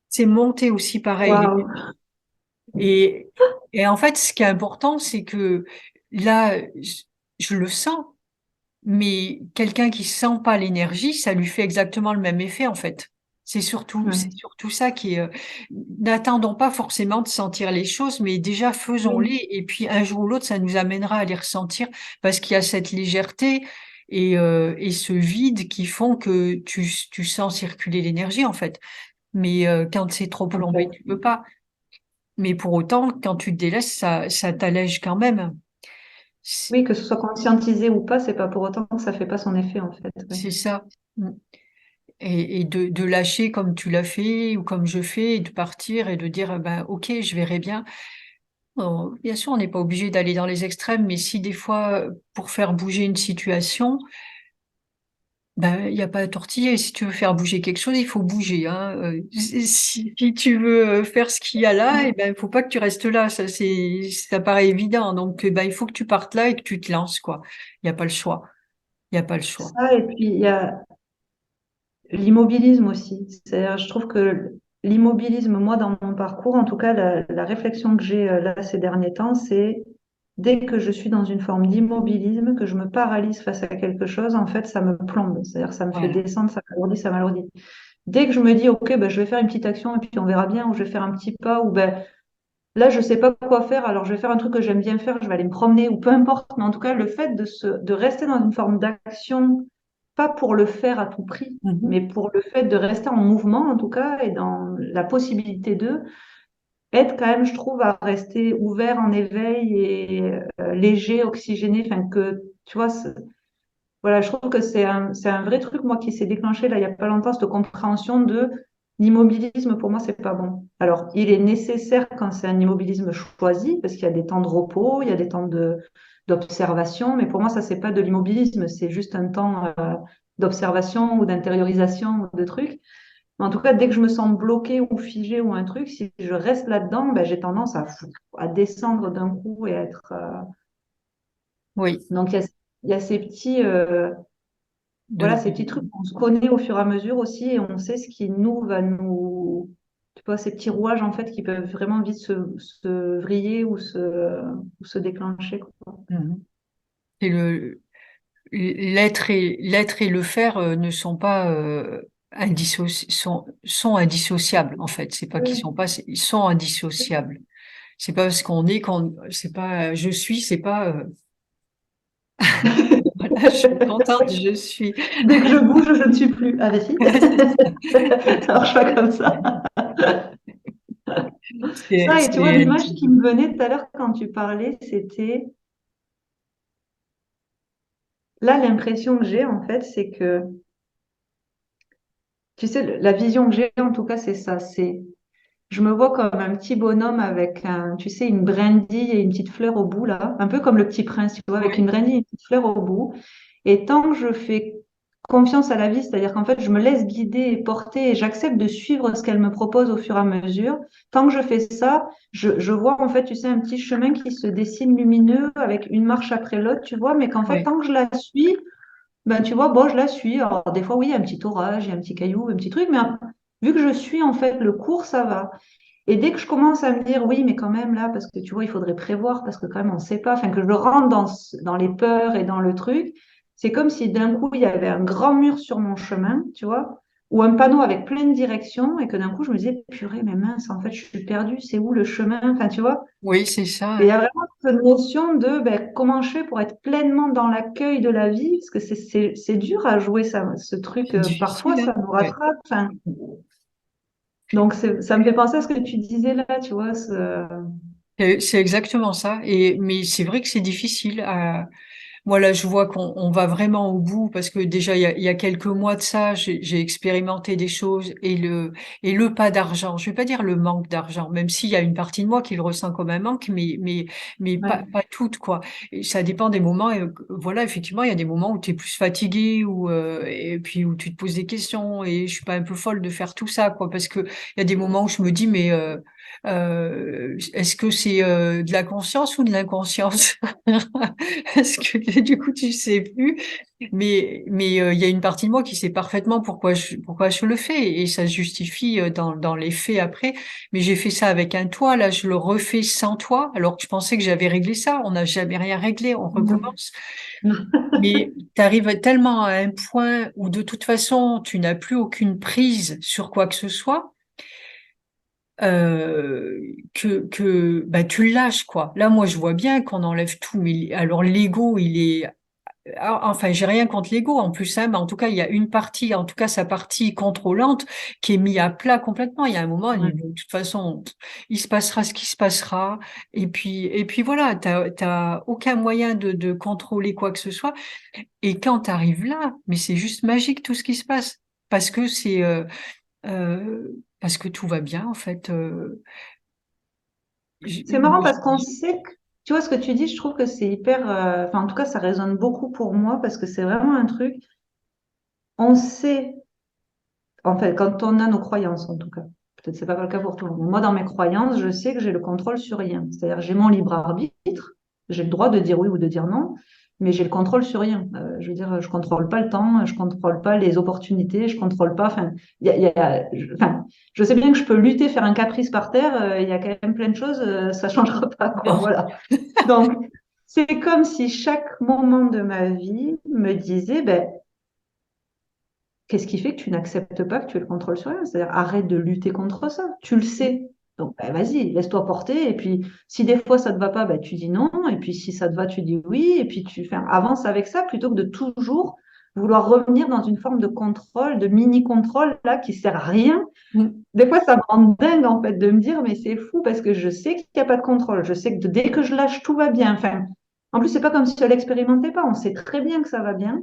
c'est monté aussi pareil. Waouh. Et, et en fait, ce qui est important, c'est que là, je le sens, mais quelqu'un qui sent pas l'énergie, ça lui fait exactement le même effet, en fait. C'est Ouais. surtout ça qui est, n'attendons pas forcément de sentir les choses, mais déjà Oui, faisons-les. Et puis un jour ou l'autre, ça nous amènera à les ressentir parce qu'il y a cette légèreté et ce vide qui font que tu sens circuler l'énergie, en fait. Mais quand c'est trop en plombé, fait. tu peux pas. Mais pour autant, quand tu te délaisses, ça t'allège quand même. C'est Oui, que ce soit conscientisé ou pas, c'est pas pour autant que ça fait pas son effet, en fait. Ouais. c'est ça. Mm. Et de lâcher comme tu l'as fait ou comme je fais, et de partir et de dire, ben, OK, je verrai bien. Bon, bien sûr, on n'est pas obligé d'aller dans les extrêmes, mais si des fois, pour faire bouger une situation, ben, il n'y a pas à tortiller. Si tu veux faire bouger quelque chose, il faut bouger, hein. Si tu veux faire ce qu'il y a là, eh ben, il faut pas que tu restes là. Ça paraît évident. Donc, ben, il faut que tu partes là et que tu te lances, quoi. Il n'y a pas le choix. Il n'y a pas le choix. Ça, et puis il y a l'immobilisme aussi. C'est-à-dire, je trouve que l'immobilisme, moi, dans mon parcours, en tout cas, la réflexion que j'ai là ces derniers temps, c'est dès que je suis dans une forme d'immobilisme, que je me paralyse face à quelque chose, en fait, ça me plombe. C'est-à-dire, ça me fait Voilà. descendre, ça m'alourdit, ça m'alourdit. Dès que je me dis, OK, ben, je vais faire une petite action et puis on verra bien, ou je vais faire un petit pas, ou ben, là, je sais pas quoi faire, alors je vais faire un truc que j'aime bien faire, je vais aller me promener, ou peu importe. Mais en tout cas, le fait de rester dans une forme d'action, pas pour le faire à tout prix, mais Mhm. pour le fait de rester en mouvement, en tout cas, et dans la possibilité de, aide quand même, je trouve, à rester ouvert, en éveil et léger, oxygéné. Enfin, que, tu vois, voilà, je trouve que c'est un vrai truc, moi, qui s'est déclenché là, il y a pas longtemps, cette compréhension de l'immobilisme, pour moi, c'est pas bon. Alors, il est nécessaire quand c'est un immobilisme choisi, parce qu'il y a des temps de repos, il y a des temps d'observation, mais pour moi, ça, c'est pas de l'immobilisme, c'est juste un temps d'observation ou d'intériorisation ou de trucs. Mais en tout cas, dès que je me sens bloquée ou figée ou un truc, si je reste là-dedans, ben, j'ai tendance à descendre d'un coup et à être. Oui. Donc, il y a ces petits. De, Voilà, ces petits trucs qu'on se connaît au fur et à mesure aussi et on sait ce qui nous va nous, tu vois, ces petits rouages en fait qui peuvent vraiment vite se vriller ou se déclencher, quoi. Mhm. Et l'être et le faire ne sont pas sont indissociables en fait. C'est pas qu'ils Oui. sont pas, ils sont indissociables. C'est pas parce qu'on est qu'on, c'est pas je suis, c'est pas voilà, je suis contente, je suis. Dès que je bouge, je ne suis plus. Ah, ben si. Ça marche pas comme ça. C'est, Ça, et tu vois, c'est, l'image qui me venait tout à l'heure quand tu parlais, c'était là, l'impression que j'ai en fait, c'est que, tu sais, la vision que j'ai en tout cas, c'est ça, c'est je me vois comme un petit bonhomme avec un, tu sais, une brindille et une petite fleur au bout, là. Un peu comme le petit prince, tu vois, avec une oui, brindille et une petite fleur au bout. Et tant que je fais confiance à la vie, c'est-à-dire qu'en fait, je me laisse guider et porter et j'accepte de suivre ce qu'elle me propose au fur et à mesure, tant que je fais ça, je vois en fait, tu sais, un petit chemin qui se dessine lumineux avec une marche après l'autre, tu vois, mais qu'en fait, oui, tant que je la suis, ben, tu vois, bon, je la suis. Alors, des fois, oui, il y a un petit orage, il y a un petit caillou, un petit truc, mais vu que je suis en fait le cours, ça va. Et dès que je commence à me dire, oui, mais quand même là, parce que tu vois, il faudrait prévoir, parce que quand même, on ne sait pas, enfin, que je rentre dans les peurs et dans le truc, c'est comme si d'un coup, il y avait un grand mur sur mon chemin, tu vois, ou un panneau avec plein de directions, et que d'un coup, je me disais, purée, mais mince, en fait, je suis perdue, c'est où le chemin? Enfin, tu vois, oui, c'est ça, et il y hein. a vraiment cette notion de comment je fais pour être pleinement dans l'accueil de la vie, parce que c'est dur à jouer ça, ce truc, C'est parfois difficile, hein? ça nous Ouais. rattrape. Enfin, donc ça me fait penser à ce que tu disais là, tu vois. C'est exactement ça. Mais c'est vrai que c'est difficile à, moi, là, je vois qu'on va vraiment au bout parce que déjà, il y a quelques mois de ça, j'ai expérimenté des choses et le pas d'argent. Je vais pas dire le manque d'argent, même s'il y a une partie de moi qui le ressent comme un manque, mais Ouais. pas toute, quoi. Et ça dépend des moments. Et, voilà, effectivement, il y a des moments où tu es plus fatigué et puis où tu te poses des questions et je suis pas un peu folle de faire tout ça, quoi, parce que il y a des moments où je me dis, est-ce que c'est de la conscience ou de l'inconscience? Parce que du coup, tu sais plus. Il y a une partie de moi qui sait parfaitement pourquoi je le fais et ça se justifie dans les faits après. Mais j'ai fait ça avec un toit, là, je le refais sans toit, alors que je pensais que j'avais réglé ça. On n'a jamais rien réglé, on Mhm. recommence. Mais tu arrives tellement à un point où de toute façon, tu n'as plus aucune prise sur quoi que ce soit. Que bah, tu le lâches quoi. Là, moi, je vois bien qu'on enlève tout, mais alors l'ego, il est enfin, j'ai rien contre l'ego en plus, hein, mais en tout cas, il y a une partie, en tout cas sa partie contrôlante, qui est mise à plat complètement. Il y a un moment, il dit, Ouais. de toute façon, il se passera ce qui se passera, et puis voilà, t'as aucun moyen de contrôler quoi que ce soit. Et quand tu arrives là, mais c'est juste magique tout ce qui se passe, parce que parce que tout va bien en fait. C'est marrant parce qu'on J- sait que, tu vois, ce que tu dis, je trouve que c'est hyper, enfin, en tout cas, ça résonne beaucoup pour moi parce que c'est vraiment un truc, on sait, en fait, quand on a nos croyances, en tout cas, peut-être c'est pas le cas pour tout le monde, mais moi, dans mes croyances, je sais que j'ai le contrôle sur rien. C'est-à-dire, j'ai mon libre arbitre, j'ai le droit de dire oui ou de dire non, mais j'ai le contrôle sur rien. Je veux dire, je contrôle pas le temps, je contrôle pas les opportunités, je contrôle pas, enfin, enfin, je sais bien que je peux lutter, faire un caprice par terre, il y a quand même plein de choses, ça changera pas, quoi, Non. voilà. Donc, c'est comme si chaque moment de ma vie me disait, qu'est-ce qui fait que tu n'acceptes pas que tu aies le contrôle sur rien? C'est-à-dire, arrête de lutter contre ça. Tu le sais. Donc, vas-y, laisse-toi porter. Et puis, si des fois ça ne te va pas, tu dis non. Et puis, si ça te va, tu dis oui. Et puis, tu avances avec ça plutôt que de toujours vouloir revenir dans une forme de contrôle, de mini-contrôle, là, qui sert à rien. Des fois, ça me rend dingue, en fait, de me dire, mais c'est fou parce que je sais qu'il n'y a pas de contrôle. Je sais que dès que je lâche, tout va bien. Enfin, en plus, c'est pas comme si je l'expérimentais pas. On sait très bien que ça va bien.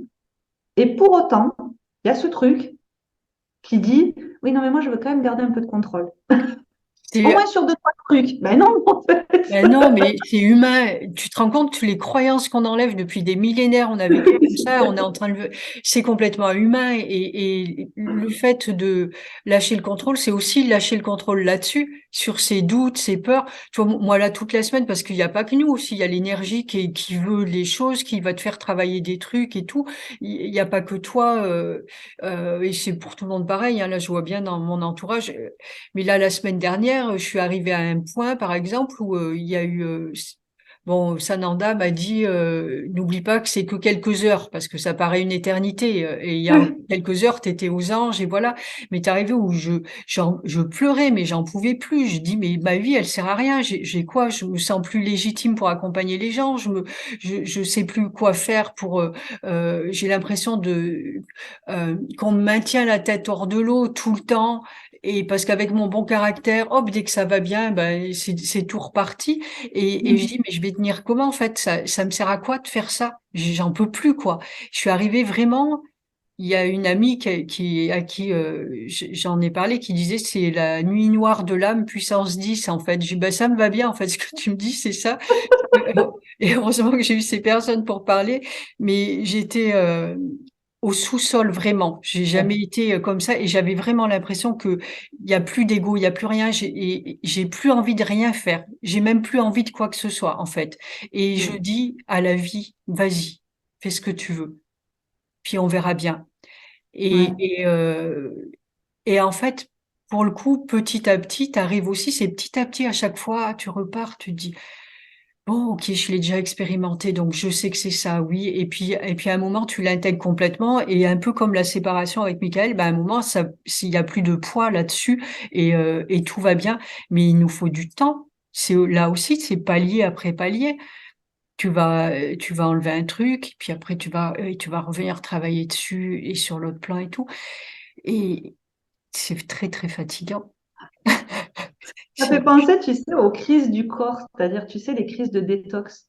Et pour autant, il y a ce truc qui dit, oui, non, mais moi, je veux quand même garder un peu de contrôle. Au C'est moins sur deux, trois trucs. Ben non, en fait. Ben non, mais c'est humain. Tu te rends compte que les croyances qu'on enlève depuis des millénaires, on a vécu comme ça, on est en train de... C'est complètement humain. Et le fait de lâcher le contrôle, c'est aussi lâcher le contrôle là-dessus, sur ses doutes, ses peurs. Tu vois, moi là, toute la semaine, parce qu'il n'y a pas que nous aussi, il y a l'énergie qui veut les choses, qui va te faire travailler des trucs et tout. Il n'y a pas que toi. Et c'est pour tout le monde pareil, hein. Là, je vois bien dans mon entourage. Mais là, la semaine dernière, je suis arrivée à un point, par exemple, où il y a eu... bon, Sananda m'a dit, n'oublie pas que c'est que quelques heures, parce que ça paraît une éternité. Et il y a quelques heures, tu étais aux anges, et voilà. Mais t'es arrivé où je pleurais, mais j'en pouvais plus. Je dis, mais ma vie, elle sert à rien. J'ai quoi? Je me sens plus légitime pour accompagner les gens. Je sais plus quoi faire pour... j'ai l'impression qu'on me maintient la tête hors de l'eau tout le temps. Et parce qu'avec mon bon caractère, hop, dès que ça va bien, ben, c'est tout reparti. Et je dis, mais je vais tenir comment en fait? Ça me sert à quoi de faire ça? J'en peux plus, quoi. Je suis arrivée vraiment. Il y a une amie à qui j'en ai parlé qui disait c'est la nuit noire de l'âme puissance 10 en fait. Je dis, bah, ça me va bien en fait ce que tu me dis c'est ça. Et heureusement que j'ai eu ces personnes pour parler, mais j'étais au sous-sol vraiment. J'ai jamais Ouais. été comme ça et j'avais vraiment l'impression que il y a plus d'ego, il y a plus rien. Et j'ai plus envie de rien faire. J'ai même plus envie de quoi que ce soit en fait. Et je Mm. dis à la vie, vas-y, fais ce que tu veux, puis on verra bien. Ouais. Et, et en fait, pour le coup, petit à petit, t'arrives aussi, c'est petit à petit à chaque fois, tu repars, tu te dis. Bon, ok, je l'ai déjà expérimenté, donc je sais que c'est ça, oui. Et puis à un moment, tu l'intègres complètement, et un peu comme la séparation avec Michael, ben à un moment, s'il y a plus de poids là-dessus, et tout va bien, mais il nous faut du temps. c'est là aussi, c'est palier après palier. Tu vas enlever un truc, puis après tu vas revenir travailler dessus et sur l'autre plan et tout. Et c'est très, très fatigant. Ça C'est, fait penser, tu sais, aux crises du corps, c'est-à-dire, tu sais, les crises de détox.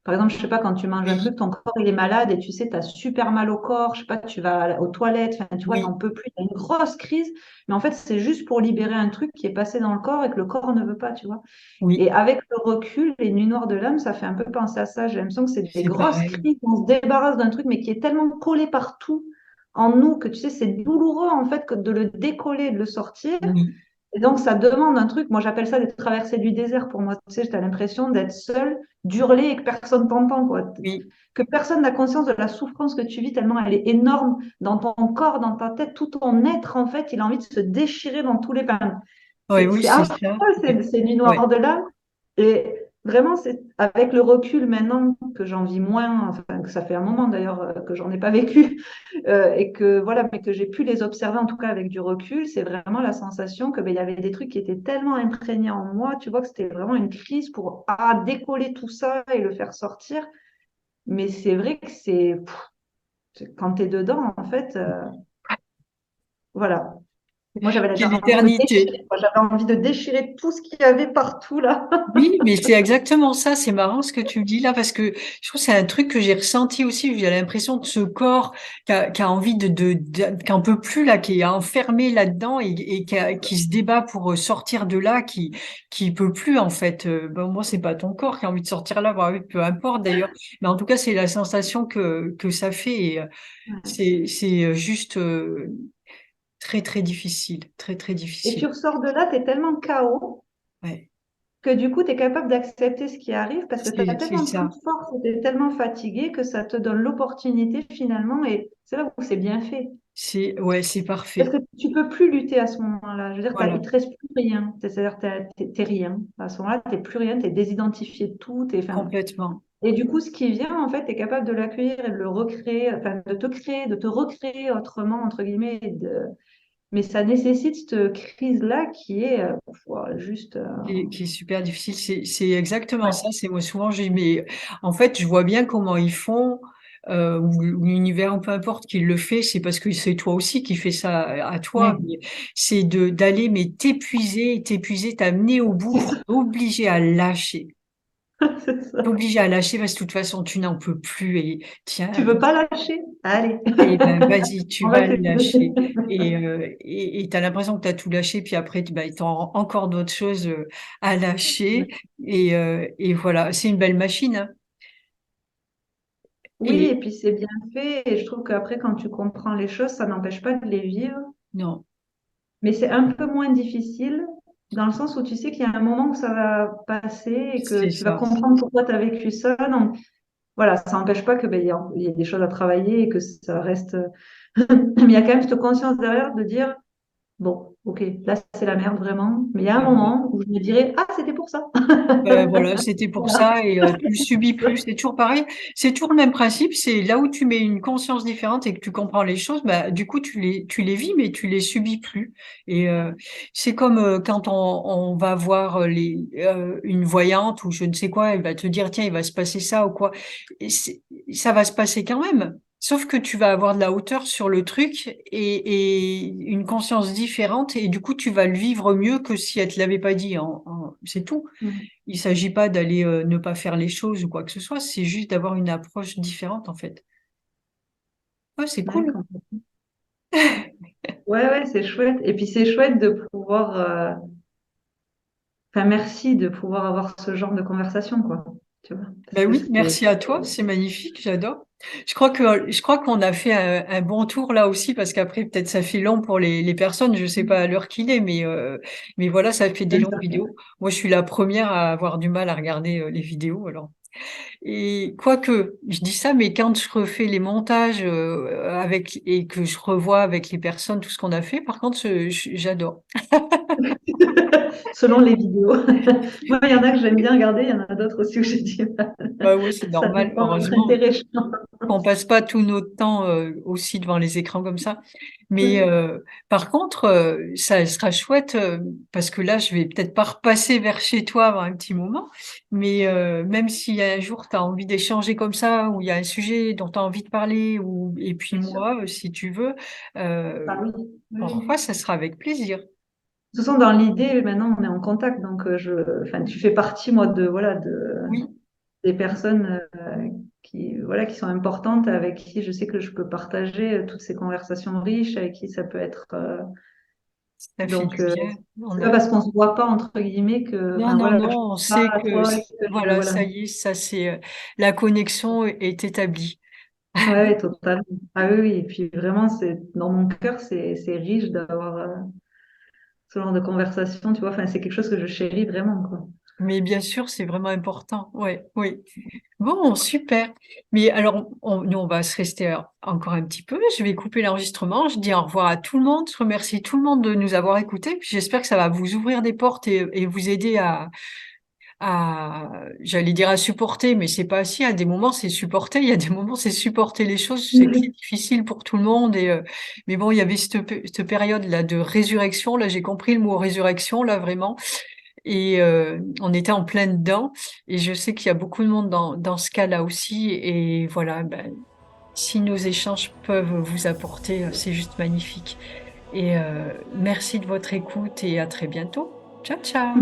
Par exemple, je sais pas, quand tu manges un truc, oui, ton corps, il est malade et tu sais, tu as super mal au corps, je sais pas, tu vas aux toilettes, enfin, tu vois, t'en oui, peux plus, tu as une grosse crise, mais en fait, c'est juste pour libérer un truc qui est passé dans le corps et que le corps ne veut pas, tu vois. oui, Et avec le recul, les nuits noires de l'âme, ça fait un peu penser à ça. J'ai l'impression que c'est des c'est grosses pareil. crises, on se débarrasse d'un truc, mais qui est tellement collé partout en nous que tu sais, c'est douloureux en fait que de le décoller, de le sortir. Oui, Et donc, ça demande un truc. Moi, j'appelle ça des traversées du désert pour moi. Tu sais, tu as l'impression d'être seul, d'hurler et que personne t'entend, quoi. oui, Que personne n'a conscience de la souffrance que tu vis, tellement elle est énorme dans ton corps, dans ta tête. Tout ton être, en fait, il a envie de se déchirer dans tous les pans. oui, oui, C'est c'est ça. affreux, ces nuits noires Ouais, de l'âme. Et vraiment, c'est avec le recul maintenant que j'en vis moins, enfin, que ça fait un moment d'ailleurs que j'en ai pas vécu, et que voilà, mais que j'ai pu les observer en tout cas avec du recul, c'est vraiment la sensation que ben, il y avait des trucs qui étaient tellement imprégnés en moi, tu vois que c'était vraiment une crise pour décoller tout ça et le faire sortir. Mais c'est vrai que quand tu es dedans, en fait, voilà. Moi, j'avais quelle envie de éternité. déchirer, quoi. J'avais envie de déchirer tout ce qu'il y avait partout là. Oui, mais c'est exactement ça. C'est marrant ce que tu me dis là parce que je trouve que c'est un truc que j'ai ressenti aussi. J'ai l'impression que ce corps qui a envie qui en peut plus là, qui est enfermé là-dedans et qui se débat pour sortir de là, qui peut plus en fait. Bon, moi, c'est pas ton corps qui a envie de sortir là, bah oui, peu importe d'ailleurs. Mais en tout cas, c'est la sensation que ça fait. Et, c'est juste très très difficile, très très Et tu difficile. ressors de là, tu es tellement KO Ouais, que du coup, tu es capable d'accepter ce qui arrive parce que tu as c'est tellement plus ça. de force et tu es tellement fatigué que ça te donne l'opportunité finalement. Et c'est là où c'est bien fait. C'est ouais, c'est Parce parfait. que tu peux plus lutter à ce moment-là. Je veux dire, il Voilà, te reste plus rien. C'est-à-dire, t'es rien. À ce moment-là, t'es plus rien. T'es désidentifié de tout. Enfin, complètement. et du coup, ce qui vient, en fait, tu es capable de l'accueillir et de le recréer, enfin, de te créer, de te recréer autrement, entre guillemets. Mais ça nécessite cette crise-là qui est juste. Qui est super difficile. C'est exactement Ouais. ça. C'est moi souvent j'ai mais en fait je vois bien comment ils font ou l'univers ou peu importe qui le fait. C'est parce que c'est toi aussi qui fais ça à toi. Oui, Mais c'est de d'aller mais t'épuiser, t'amener au bout pour t'obliger à lâcher. c'est ça. T'obliger à lâcher parce que de toute façon tu n'en peux plus et Tu tiens. veux pas lâcher? Allez, Eh ben, vas-y, tu on va vas le t'aider. lâcher. Et t'as l'impression que tu as tout lâché, puis après, bah, tu as encore d'autres choses à lâcher. Et voilà, c'est une belle machine, hein. Oui, et Et puis c'est bien fait. Et je trouve qu'après, quand tu comprends les choses, ça n'empêche pas de les vivre. non, Mais c'est un peu moins difficile dans le sens où tu sais qu'il y a un moment où ça va passer et que c'est tu vas ça. comprendre pourquoi tu as vécu ça. Donc voilà, ça n'empêche pas que il y a des choses à travailler et que ça reste. Mais il y a quand même cette conscience derrière de dire, bon, ok, là c'est la merde vraiment. Mais il y a un Ben, voilà. moment où je me dirais, ah, c'était pour ça. Ben, voilà, c'était pour Voilà. ça et tu le subis plus. C'est toujours pareil. C'est toujours le même principe. C'est là où tu mets une conscience différente et que tu comprends les choses, bah, du coup, tu les vis, mais tu les subis plus. Et c'est comme quand on va voir une voyante ou je ne sais quoi, elle va te dire, tiens, il va se passer ça ou quoi. Et ça va se passer quand même. Sauf que tu vas avoir de la hauteur sur le truc et une conscience différente et du coup, tu vas le vivre mieux que si elle te l'avait pas dit. C'est tout. Mm. Il s'agit pas d'aller ne pas faire les choses ou quoi que ce soit, c'est juste d'avoir une approche différente en fait. Ouais, c'est Ouais, cool. ouais, ouais, c'est chouette. Et puis c'est chouette de pouvoir. Enfin, merci de pouvoir avoir ce genre de conversation, quoi. Tu vois, parce Ben que oui, c'est. merci à toi, c'est magnifique, j'adore. Je crois qu'on a fait un bon tour là aussi parce qu'après peut-être ça fait long pour les personnes, je sais pas à l'heure qu'il est, mais voilà, ça fait des longues vidéos. Moi, je suis la première à avoir du mal à regarder les vidéos alors. Et quoique, je dis ça, mais quand je refais les montages avec et que je revois avec les personnes tout ce qu'on a fait, par contre, j'adore. selon les vidéos. Moi, il y en a que j'aime bien regarder, il y en a d'autres aussi où j'ai dit, Bah oui, c'est ça normal, dépend de votre heureusement. intérêt. On passe pas tout notre temps aussi devant les écrans comme ça. Mais Oui, par contre, ça sera chouette parce que là, je vais peut-être pas repasser vers chez toi avant un petit moment. Mais même si un jour tu as envie d'échanger comme ça, ou il y a un sujet dont tu as envie de parler, ou et puis bien sûr. moi, si tu veux, Ah euh, oui, oui, on oui. repasse, ça sera avec plaisir. De toute façon, dans l'idée, maintenant, on est en contact, donc enfin, tu fais partie, moi, Oui, des personnes qui sont importantes, avec qui je sais que je peux partager toutes ces conversations riches, avec qui ça peut être. ça fait Donc, du bien. c'est pas parce qu'on se voit pas entre guillemets que, Non, enfin non, voilà, que non, je on parle sait à que toi et que voilà, voilà. ça y est, ça c'est la connexion est établie. Ouais, totalement. Ah oui, oui. Et puis vraiment, c'est dans mon cœur, c'est riche d'avoir ce genre de conversation, tu vois. Enfin, c'est quelque chose que je chéris vraiment, quoi. Mais bien sûr, c'est vraiment important. Ouais, oui. Bon, super. Mais alors, nous, on va se rester encore un petit peu. Je vais couper l'enregistrement. Je dis au revoir à tout le monde. Je remercie tout le monde de nous avoir écoutés. Puis j'espère que ça va vous ouvrir des portes et vous aider j'allais dire à supporter, mais c'est pas si. À des moments, c'est supporter. Il y a des moments, c'est supporter les choses. Je sais que c'est Mhm. difficile pour tout le monde. Mais bon, il y avait cette période-là de résurrection. Là, j'ai compris le mot résurrection, là, vraiment. Et on était en plein dedans. Et je sais qu'il y a beaucoup de monde dans ce cas-là aussi. Et voilà, ben, si nos échanges peuvent vous apporter, c'est juste magnifique. Et merci de votre écoute et à très bientôt. Ciao, ciao.